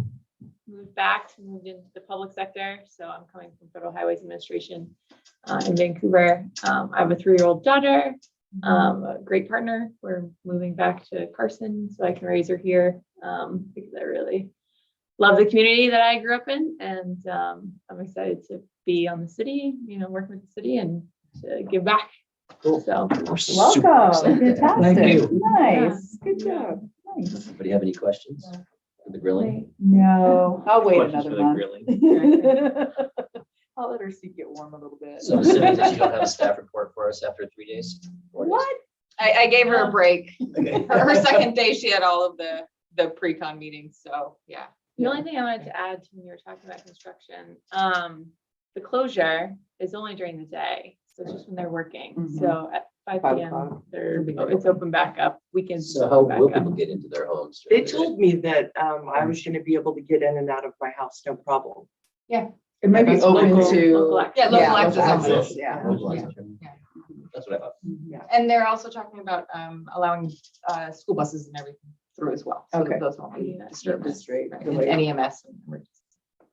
moved into the public sector. So I'm coming from Federal Highways Administration in Vancouver. I have a 3-year-old daughter, a great partner. We're moving back to Carson so I can raise her here because I really love the community that I grew up in, and I'm excited to be on the city, working with the city and to give back. Cool. So We're super Welcome, excited. fantastic, nice, good job, nice. Anybody have any questions for the grilling? No, I'll wait Questions another for the month. grilling? I'll let her seat get warm a little bit. So I'm assuming that you don't have a staff report for us after 3 days? 4 days? What? I gave her a break. Okay. Her second day, she had all of the pre-con meetings, so yeah. the only thing I wanted to add to when you were talking about construction, the closure is only during the day. So it's just when they're working. Mhm. So at 5 5 PM, o'clock. it's open back up. Weekends. So it's how open will back up. people get into their homes? They during the day? told me that I was gonna be able to get in and out of my house, no problem. It might be That's open local- to. local access. Yeah, local Yeah, access. local access. Yeah. Local Yeah. access. Yeah. That's what I thought. And they're also talking about allowing school buses and everything through as well. So Okay. those won't be disturbed. That's straight. Right, and NEMS. and emergency.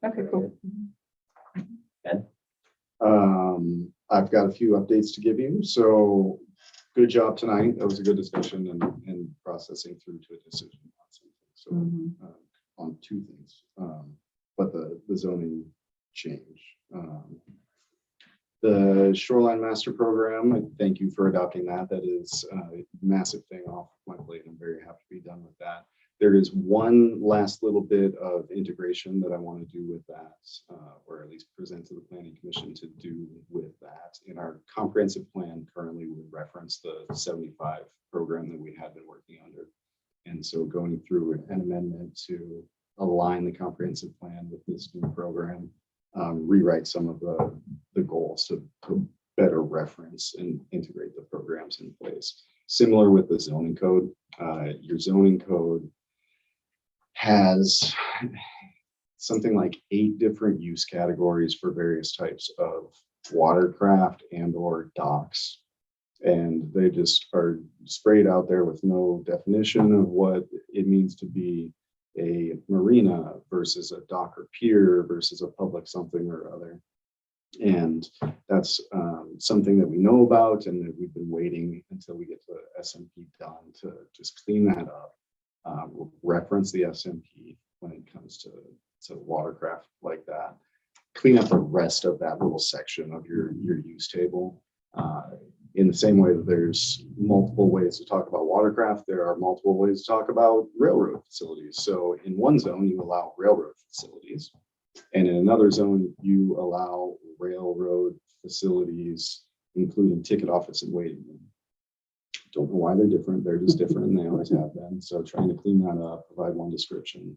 Okay, cool. I've got a few updates to give you. So good job tonight. That was a good discussion and processing through to a decision on something. So Mhm. on 2 things, but the zoning change. The Shoreline Master Program, I thank you for adopting that. That is a massive thing off my plate. I'm very happy to be done with that. There is one last little bit of integration that I want to do with that, or at least present to the Planning Commission to do with that. In our comprehensive plan, currently we reference the 75 program that we had been working under. And so going through an amendment to align the comprehensive plan with this new program, rewrite some of the goals to better reference and integrate the programs in place. Similar with the zoning code, your zoning code has something like 8 different use categories for various types of watercraft and or docks. And they just are sprayed out there with no definition of what it means to be a marina versus a dock or pier versus a public something or other. And that's something that we know about and that we've been waiting until we get to SMP done to just clean that up. We'll reference the SMP when it comes to watercraft like that. Clean up the rest of that little section of your use table. In the same way that there's multiple ways to talk about watercraft, there are multiple ways to talk about railroad facilities. So in one zone, you allow railroad facilities, and in another zone, you allow railroad facilities, including ticket office and waiting room. Don't know why they're different. They're just different, and they always have been. So trying to clean that up, provide one description,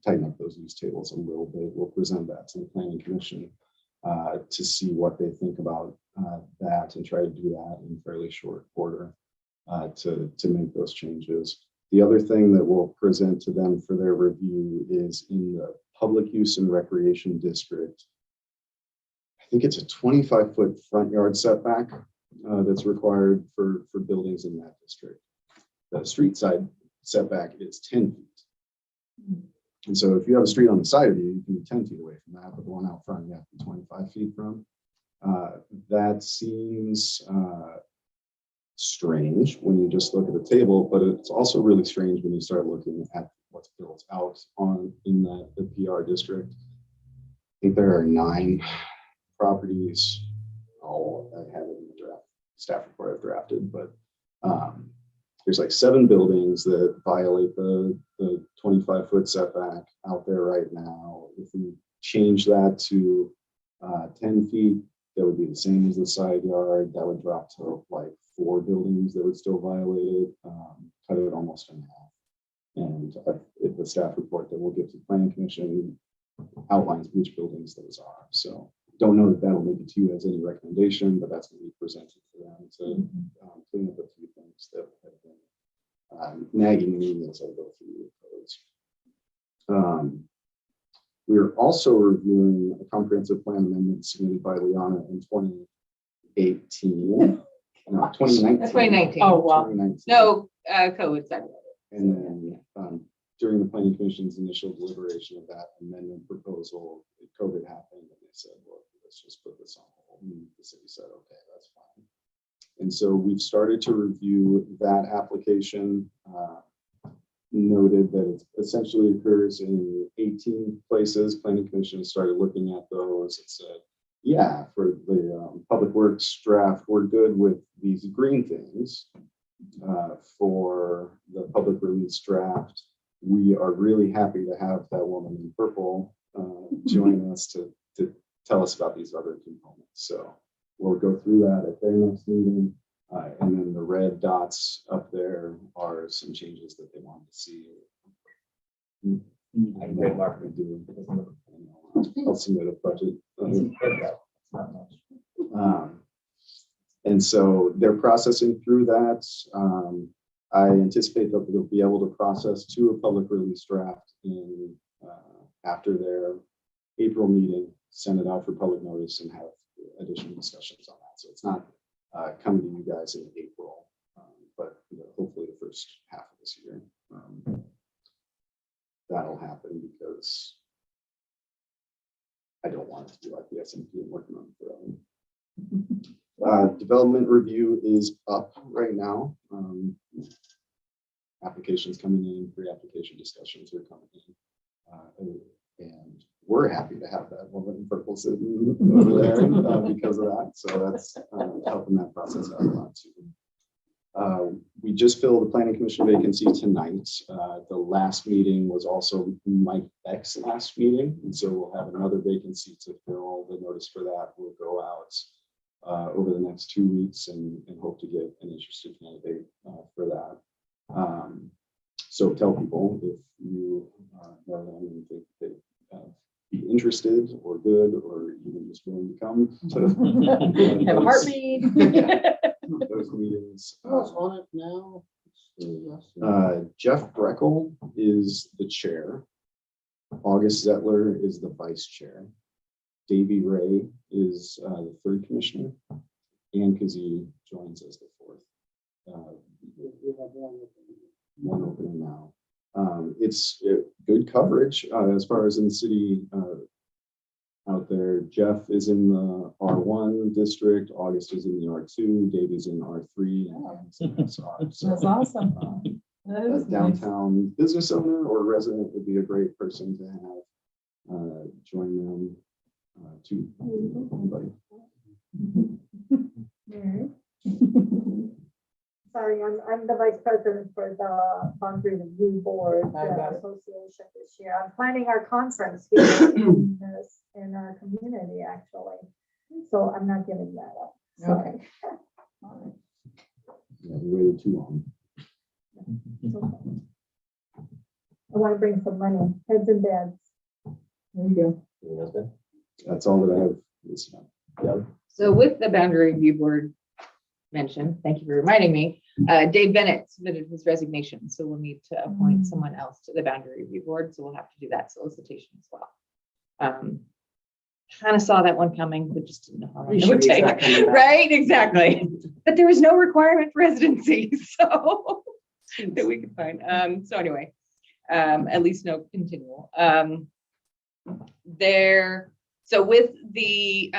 tighten up those use tables a little bit. We'll present that to the Planning Commission to see what they think about that and try to do that in fairly short order to make those changes. The other thing that we'll present to them for their review is in the public use and recreation district. I think it's a 25-foot front yard setback that's required for buildings in that district. The street side setback is 10 feet. And so if you have a street on the side of you, you can be 10 feet away from that, but the one out front, you have to be 25 feet from. That seems strange when you just look at the table, but it's also really strange when you start looking at what's built out in the PR district. I think there are 9 properties. I have it in the draft staff report I've drafted, but there's like 7 buildings that violate the 25-foot setback out there right now. If we change that to 10 feet, that would be the same as the side yard. That would drop to like 4 buildings that would still violate it, cut it almost in half. And the staff report that we'll give to the Planning Commission outlines which buildings those are. So don't know that that'll make it to you as any recommendation, but that's what we presented to them to clean up a few things that have been nagging me as I go through the codes. We're also reviewing a comprehensive plan amendment submitted by Liana in 2018. No, 2019. 2019. Oh, wow. 2019. No, COVID said. And then during the planning commission's initial deliberation of that amendment proposal, COVID happened and they said, well, let's just put this on hold. And the city said, okay, that's fine. And so we've started to review that application. Noted that it essentially occurs in 18 places. Planning commission started looking at those and said, yeah, for the public works draft, we're good with these green things. For the public release draft, we are really happy to have that woman in purple join us to tell us about these other components. So we'll go through that at their next meeting. And then the red dots up there are some changes that they want to see. Red mark we do. I'll submit a budget. And so they're processing through that. I anticipate that they'll be able to process to a public release draft in after their April meeting, send it out for public notice and have additional discussions on that. So it's not coming to you guys in April, but hopefully the first half of this year. That'll happen because I don't want it to be like the SMP working on it forever. Development review is up right now. Applications coming in, pre-application discussions are coming in. And we're happy to have that woman in purple sitting over there because of that. So that's helping that process out a lot too. We just filled the planning commission vacancy tonight. The last meeting was also Mike Beck's last meeting. And so we'll have another vacancy to fill. The notice for that will go out over the next 2 weeks and hope to get an interested candidate for that. So tell people if you know them and think they'd be interested or good or even just willing to come to Have a heartbeat. those meetings. Who's on it now? Jeff Breckel is the chair. August Zettler is the vice chair. Davey Ray is the third commissioner. Ann Kazee joins as the fourth. We have One opening now. It's good coverage as far as in the city out there. Jeff is in the R1 district, August is in the R2, Dave is in R3, and Anne's in SR. So, That's awesome. That a is nice. downtown business owner or resident would be a great person to have join them too. Anybody. Sorry, I'm the vice president for the Boundary Review Board Association this year. I'm planning our conference here in our community, actually. So I'm not giving that up. Sorry. Yeah, we waited too long. I want to bring some money, heads and beds. There you go. That's all that I have this time. Yeah. So with the boundary review board mentioned, thank you for reminding me, Dave Bennett submitted his resignation. So we'll need to appoint someone else to the boundary review board. So we'll have to do that solicitation as well. Kind of saw that one coming, but just didn't know how long it would take. Right, exactly. But there was no requirement for residency, so that we could find. So anyway, at least no continual. So with the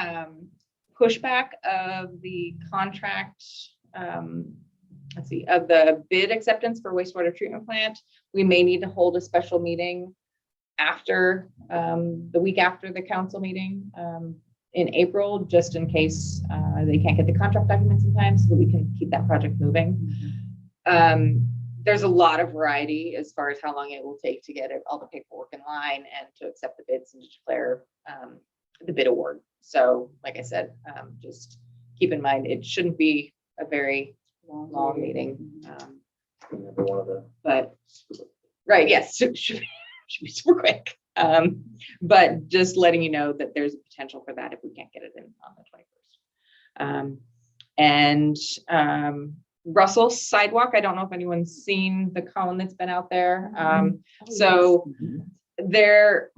pushback of the contract, let's see, of the bid acceptance for wastewater treatment plant, we may need to hold a special meeting after the week after the council meeting in April, just in case they can't get the contract documents in time so that we can keep that project moving. There's a lot of variety as far as how long it will take to get all the paperwork in line and to accept the bids and to declare the bid award. So like I said, just keep in mind, it shouldn't be a very long meeting. But right, yes, should be super quick. But just letting you know that there's a potential for that if we can't get it in on the 21st. And Russell's sidewalk, I don't know if anyone's seen the cone that's been out there. So there,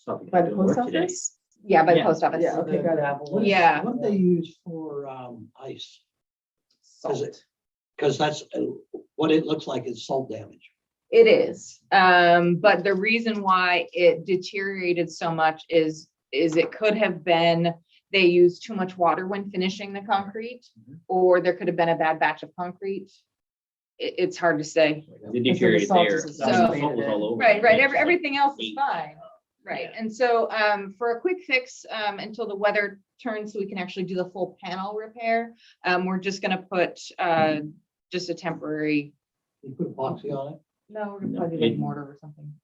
Something By the doing work post today. office? Yeah, by the Yeah. post office. Yeah, okay, got it. What is- Yeah. What do they use for ice? Salt. Because that's what it looks like is salt damage. It is, but the reason why it deteriorated so much is it could have been they used too much water when finishing the concrete, or there could have been a bad batch of concrete. It's hard to say. It deteriorated salt there. is I mean, the salt was all over. Right, right. It was like Everything else is 8. fine. Right. And so for a quick fix, until the weather turns so we can actually do the full panel repair, we're just gonna put just a temporary. You put epoxy on it? No, we're gonna No, probably do like it- mortar or something.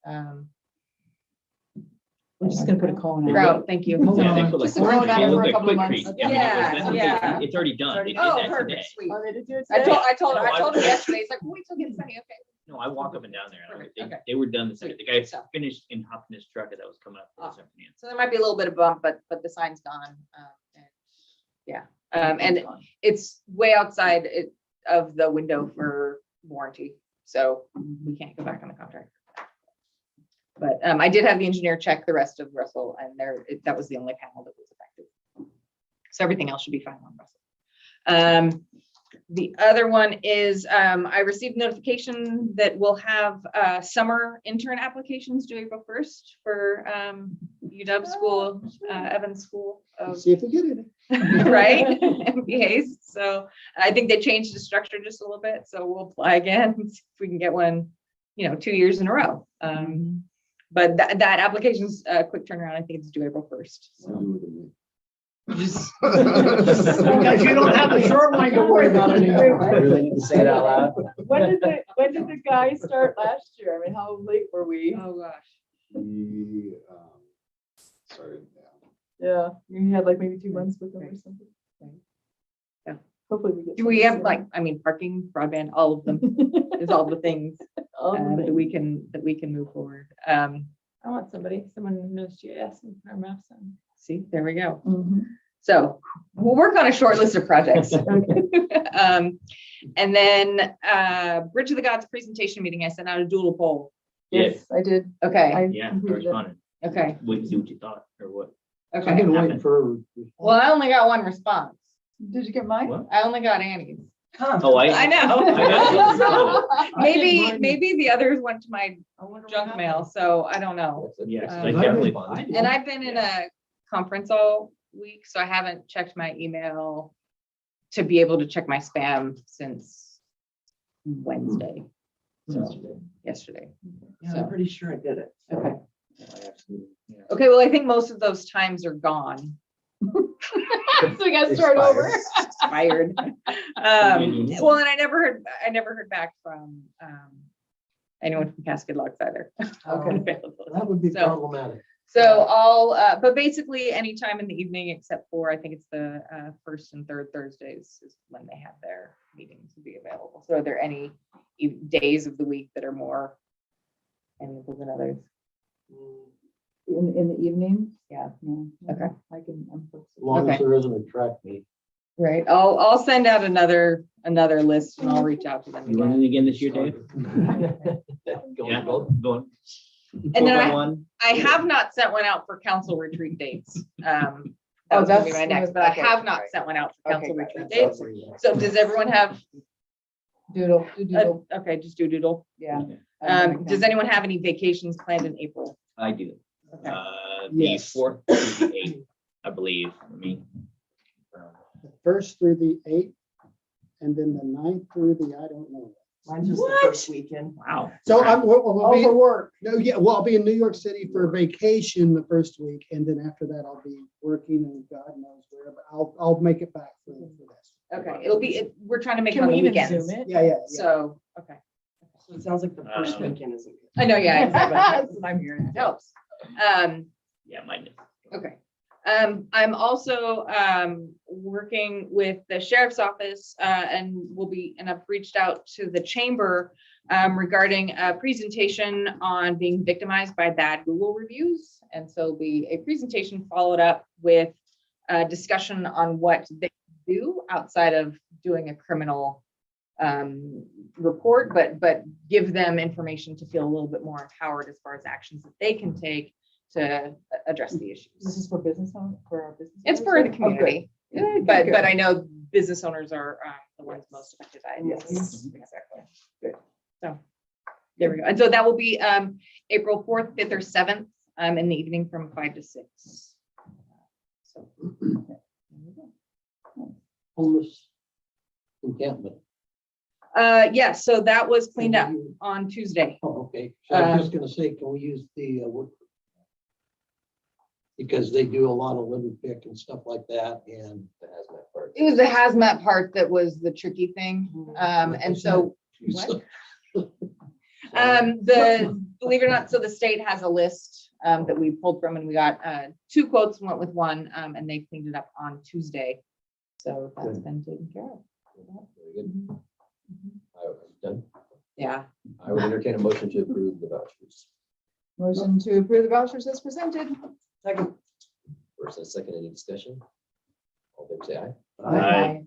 We're just gonna put a cone on it. Grout, thank you. Yeah, they put like Just to throw it on it it looked for a like couple of quickcrete. months. I mean, Yeah, yeah. It's already done. They did Oh, that today. perfect, sweet. Oh, they did do it I today? told No, him yesterday, he's like, wait till it gets sunny, okay. No, I walk up and down there. And Perfect, they, okay. they were done. The guy So- finished and hopped in his truck as I was coming up this Awesome. afternoon. So there might be a little bit of bump, but the sign's gone. And yeah, and it's way outside of the window for warranty, so we can't go back on the contract. But I did have the engineer check the rest of Russell, and that was the only panel that was affected. So everything else should be fine on Russell. The other one is I received notification that we'll have summer intern applications due April 1st for UW school, Evans School of See if we get it. right? MBAs. So I think they changed the structure just a little bit. So we'll apply again, see if we can get one, 2 years in a row. But that application's a quick turnaround. I think it's due April 1st. So just Because you don't have the shoreline to worry about anymore. I really need to say it out loud. When did the guy start last year? I mean, how late were we? oh gosh. He started, Yeah, you had like maybe 2 months with him or something. Yeah. Hopefully we get. Do we have parking, broadband, all of them? Is all the things All the that we can move forward. I want someone who knows GIS and our maps. And See, there we go. Mhm. So we'll work on a short list of projects. And then Bridge of the Gods presentation meeting, I sent out a doodle poll. Yes, I did. Okay, Yeah, I completed it. responded. okay, Wait to see what you thought or what. I've okay. been waiting for. Well, I only got one response. Did you get mine? What? I only got Annie's. Oh, I know. I got it. Maybe the others went to my junk mail, so I don't know. Yes, Um, I definitely. And I've been in a conference all week, so I haven't checked my email to be able to check my spam since Wednesday. So, yesterday. Yeah, I'm pretty sure I did it. Okay. Okay, well, I think most of those times are gone. So we gotta start over. Expired. Well, and I never heard back from anyone from Cascade Locks either. Okay. That would be So- problematic. So but basically anytime in the evening, except for, I think it's the first and third Thursdays is when they have their meetings to be available. So are there any days of the week that are more amiable than others? In the evening? Yeah. No. Okay. I can. I'm As long as Okay. there isn't a track meet. Right. I'll send out another list and I'll reach out to them You again. running again this year, Dave? Yeah, going. And then 12-1. I have not sent one out for council retreat dates. That Oh, was gonna be that's- my next, but I okay, have not right. sent one out for Okay, council got retreat it. dates. So does everyone have, Doodle, do doodle. okay, just do doodle. Yeah. Does anyone have any vacations planned in April? I do. Okay. The Yes. 4th to the 8th, I believe, for me. The 1st through the 8th, and then the 9th through the, I don't know. Mine's just the What? first weekend. Wow. So we'll be, Overwork. no, yeah, well, I'll be in New York City for vacation the first week, and then after that, I'll be working and God knows where, but I'll make it back for this. Okay, we're trying to make it Can on we the even weekends. Zoom it? Yeah. So, okay. So it sounds like the first Um, weekend isn't good. I know, yeah, exactly. That's what I'm hearing. It helps. Yeah, mine. Okay. I'm also working with the sheriff's office and I've reached out to the chamber regarding a presentation on being victimized by bad Google reviews. And so it'll be a presentation followed up with a discussion on what they do outside of doing a criminal report, but give them information to feel a little bit more empowered as far as actions that they can take to address the issues. This is for business owners, for our business. It's owners? for the Oh, good. community, Good, but good. I know business owners are the ones most affected by it. Yes. Exactly. Good. So there we go. And so that will be April 4th, 5th, or 7th in the evening from 5 to 6. So Homeless encampment. yeah, so that was cleaned up on Tuesday. Oh, okay. So I was just gonna say, can we use the work? Because they do a lot of litter pick and stuff like that, and The hazmat part. It was the hazmat part that was the tricky thing. And so what? Believe it or not, so the state has a list that we pulled from, and we got 2 quotes, went with one, and they cleaned it up on Tuesday. So that's been taken care of. Very good. Done. Yeah. I would entertain a motion to approve the vouchers. Motion to approve the vouchers as presented. Second. First and second, any discussion? All in favor, say aye. Aye.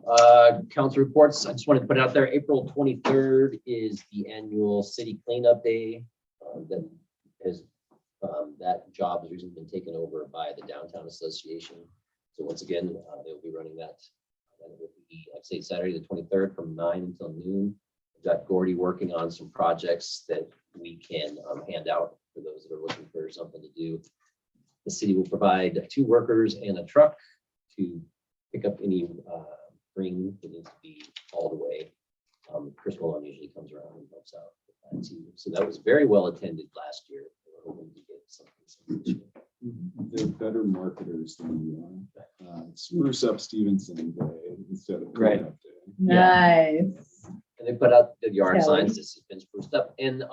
Right. Council reports, I just wanted to put it out there, April 23rd is the annual city cleanup day. That job has recently been taken over by the Downtown Association. So once again, they'll be running that. And it will be, I'd say Saturday, the 23rd from 9 until noon. We've got Gordy working on some projects that we can hand out for those that are looking for something to do. The city will provide 2 workers and a truck to pick up any bring that needs to be hauled away. Chris Malone usually comes around and helps out with that too. So that was very well attended last year. We're hoping to get something this year. They're better marketers than you are. Spruce up Stephenson Day instead of Right. Cleanup Day. Nice. And they put out the yard Kelly. signs. This has been spruced up, and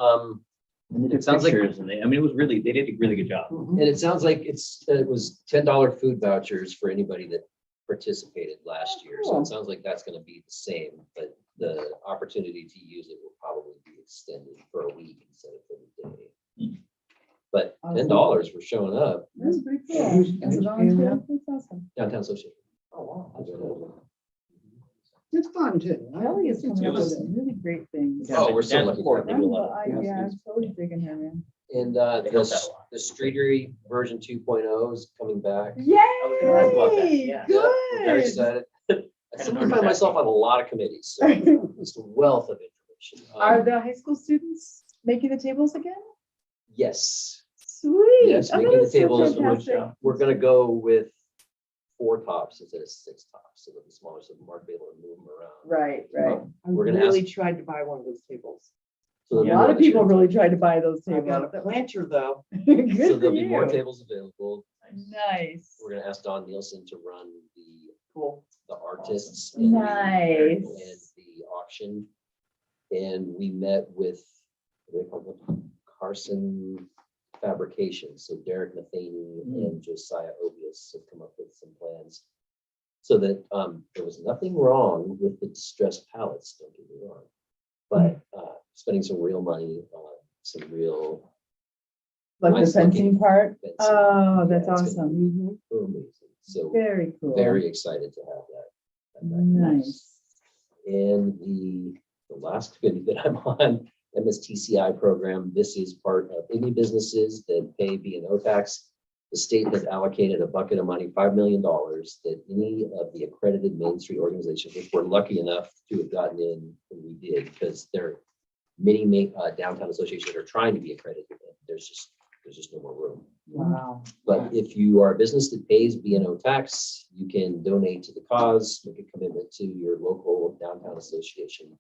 And it sounds like, pictures, and I mean, it was really, they did a really good job. and it sounds like it was $10 food vouchers for anybody that participated last year. So Cool. it sounds like that's going to be the same, but the opportunity to use it will probably be extended for a week instead of for the day. But $10 for showing up, That's pretty cool. As a volunteer, that's awesome. Downtown Association. Oh, wow. That's really cool. It's fun too. Kelly is coming It up was- with really great things. Oh, we're so Down lucky to Port, have they them. do a lot of- Yeah, I'm totally digging her, man. And They helped out a lot. the Streetery version 2.0 is coming back. was gonna ask about that, Yay, yeah. Yeah, we're very good. excited. I I seem to noticed find that. myself on a lot of committees, so it's a wealth of information. Are the high school students making the tables again? Yes, Sweet. yes, Oh, making that the is so tables. fantastic. We're gonna go with 4 tops instead of 6 tops, so they'll be smaller, so Mark will be able to move them around. Right, right. I We're gonna really ask- tried to buy one of those tables. So A there'll be lot more of this people year. really tried to buy those I got a tables. planter though. Good So for there'll be more you. tables available. Nice. We're gonna ask Don Nielsen to run Cool. the artists and Nice. the auction. And we met with, what do they call it? Carson Fabrication. So Derek Matheny and Josiah Obius have come up with some plans. So that there was nothing wrong with the distressed pallets, don't get me wrong. But spending some real money on some real Like the nice looking fencing part? fencing. Oh, that's Yeah, it's gonna awesome. be amazing. So Very cool. very excited to have that. Nice. And the last committee that I'm on, MSTCI program, this is part of any businesses that pay B&O tax. The state has allocated a bucket of money, $5 million, that any of the accredited Main Street organizations, which we're lucky enough to have gotten in, and we did, because there are many downtown associations that are trying to be accredited. There's just no more room. Wow. But if you are a business that pays B&O tax, you can donate to the cause, make a commitment to your local downtown association.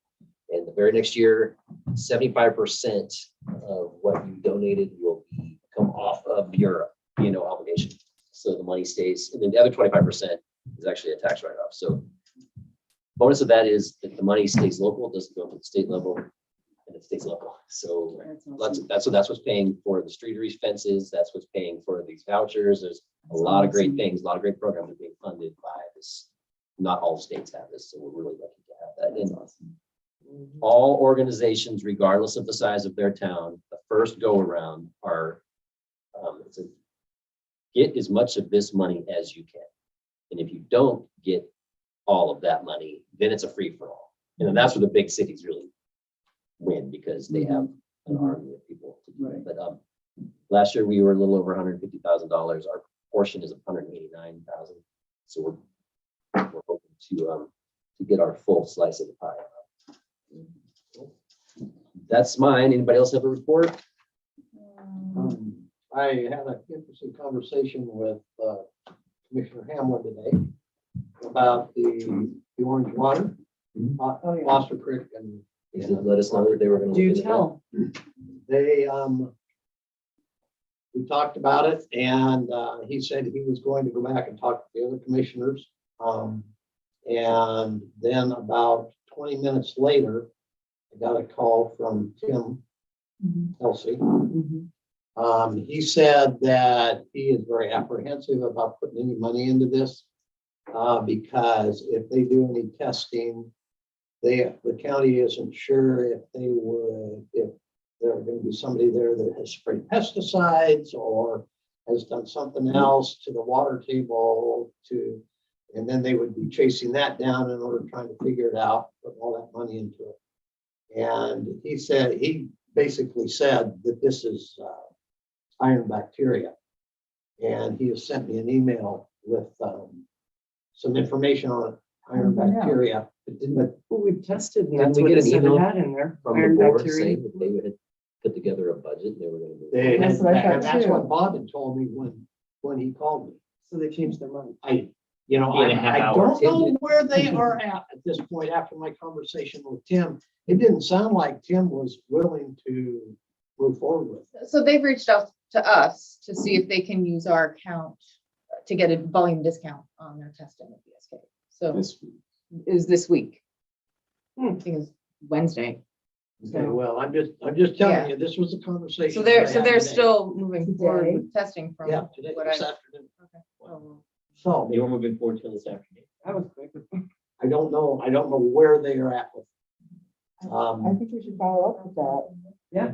And the very next year, 75% of what you donated will come off of your B&O obligation. So the money stays, and then the other 25% is actually a tax write-off. So bonus of that is that the money stays local, it doesn't go to the state level, and it stays local. So that's what's paying for the streeteries, fences. That's what's paying for these vouchers. There's a lot of great things, a lot of great programs are being funded by this. Not all states have this, so we're really lucky to have that. And all organizations, regardless of the size of their town, the first go around are get as much of this money as you can. And if you don't get all of that money, then it's a free for all. And then that's where the big cities really win, because they have an army of people to do it. But Last year, we were a little over $150,000. Our portion is $189,000. So we're hoping to get our full slice of the pie. That's mine. Anybody else have a report? I had an interesting conversation with Commissioner Hamlin today about the orange water, Foster Creek, and They did let us know that they were going to. Do tell. they, we talked about it, and he said he was going to go back and talk to the other commissioners. And then about 20 minutes later, I got a call from Tim Kelsey. He said that he is very apprehensive about putting any money into this because if they do any testing, the county isn't sure if there are going to be somebody there that has sprayed pesticides or has done something else to the water table and then they would be chasing that down in order trying to figure it out, putting all that money into it. And he basically said that this is iron bacteria. And he has sent me an email with some information on it, iron bacteria. But we've tested, and Didn't that's we what get it an said it email had in there. from the Iron board bacteria. saying that they had put together a budget and they were going to. And That's what I thought that's too. what Bob had told me when he called me. So they changed their mind. I Eight and a half I hours. don't know where they are at this point after my conversation with Tim. It didn't sound like Tim was willing to move forward with it. So they've reached out to us to see if they can use our account to get a volume discount on their testing with BSK. So This week. is this week. I think it's Wednesday. Okay, well, I'm just telling you, this was a conversation. So that I they're had today. still moving forward Today? with testing from. Yeah, today, what this I- afternoon. Okay. Oh, So They were moving forward till this afternoon. That was quick. I don't know where they are at with. it. I think we should follow up with that. Yeah.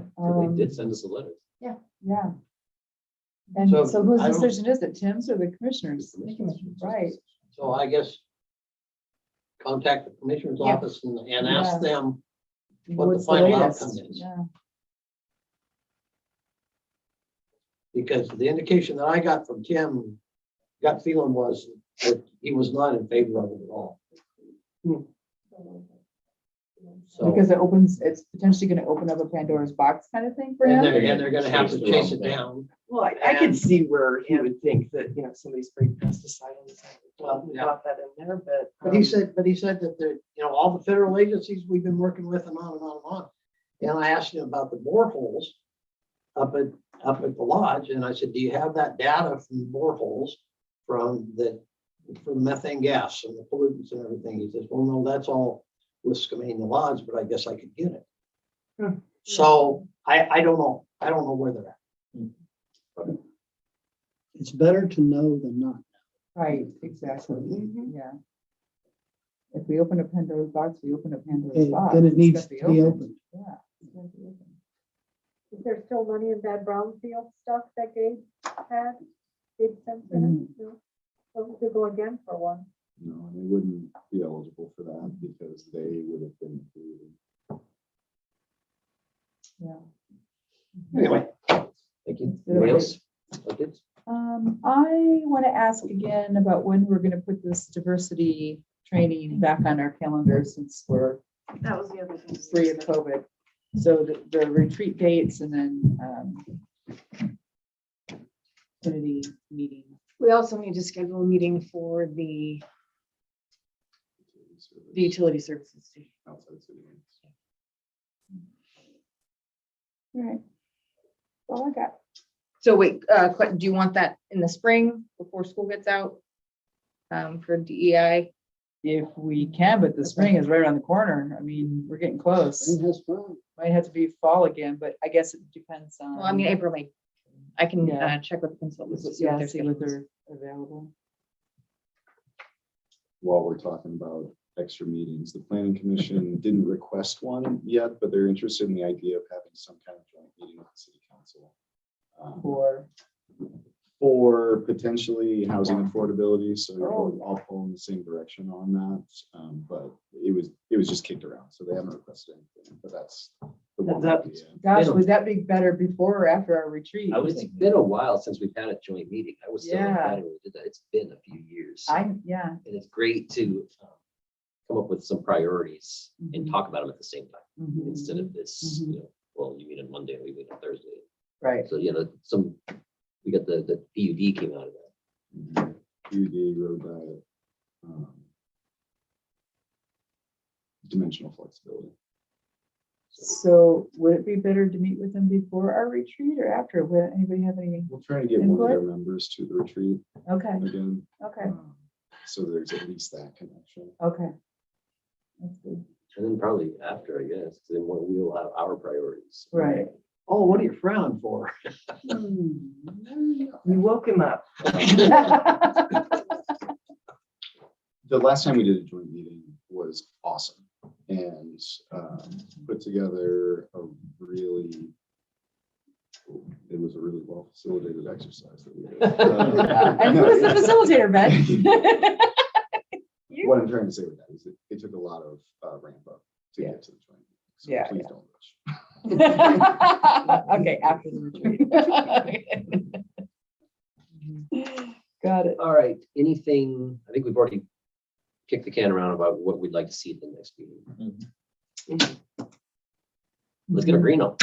They did send us a letter. Yeah. And So, so whose I don't- decision is it? Tim's or the commissioners? The commissioners. Right. So I guess contact the commissioner's Yeah. office and ask them what the What's final latest? outcome is. Yeah. Because the indication that I got from Tim, gut feeling was that he was not in favor of it at all. So, Because it's potentially going to open up a Pandora's box kind of thing for and him. they're gonna have to chase it down. Well, I could And- see where he would think that, somebody sprayed pesticide on the side. Well, we Yeah. got that in there, but. But he said that the, all the federal agencies we've been working with and on and on and on. And I asked him about the boreholes up at the lodge, and I said, do you have that data from the boreholes for the methane gas and the pollutants and everything? He says, well, no, that's all with Skamania Lodge, but I guess I could get it. So I don't know. I don't know where they're at. It's better to know than not. Right, exactly. Mhm. Yeah. If we open a Pandora's box, we open a Pandora's And box. then it It's needs gotta to be opened. Yeah. It's gotta be open. Is there still money in that brownfield stuff that Gabe had? Gabe Simpson? No? So we could go again for one. No, they wouldn't be eligible for that because they would have been included. Yeah. Anyway, thank you. Anybody else? Okay. I want to ask again about when we're going to put this diversity training back on our calendar since we're That was the other thing. free of COVID. So the retreat dates and then community meeting. We also need to schedule a meeting for the utility services. Outside city limits. All right. That's all I got. So wait, do you want that in the spring before school gets out? For DEI? If we can, but the spring is right around the corner. I mean, we're getting close. Might have to be fall again, but I guess it depends on. Well, I mean, April, May. I can Yeah. check with the consultants. to see Yeah, what see their what schedule is. they're available. While we're talking about extra meetings, the planning commission didn't request one yet, but they're interested in the idea of having some kind of joint meeting with the city council. For potentially housing affordability, so you're all pulling the same direction on that. But it was just kicked around, so they haven't requested anything, but that's the Gosh, would that be better before or after our retreat? It's been a while since we've had a joint meeting. I was so Yeah. excited when we did that. It's been a few years. Yeah. And it's great to come up with some priorities and talk about them at the same time, Mhm. instead of this, you know, well, you meet on Monday, we meet on Thursday. Right. So, you know, we got the PUD came out of that. PUD, road diet, dimensional flexibility. So would it be better to meet with them before our retreat or after? Would anybody have any? We'll try to get one of their Input? members to the retreat Okay, again, okay, so there's at least that connection. okay. That's good. And then probably after, I guess, 'cause then we'll have our priorities. Right. Oh, what are you frowning for? You woke him up. The last time we did a joint meeting was awesome and put together it was a really well facilitated exercise that we did. And who is the facilitator, Ben? What I'm trying to say with that is it took a lot of ramp up to get to the joint meeting. So Yeah, please yeah. don't rush. Okay, after the retreat. Got it. All right, anything, I think we've already kicked the can around about what we'd like to see at the next meeting. Let's get a green on.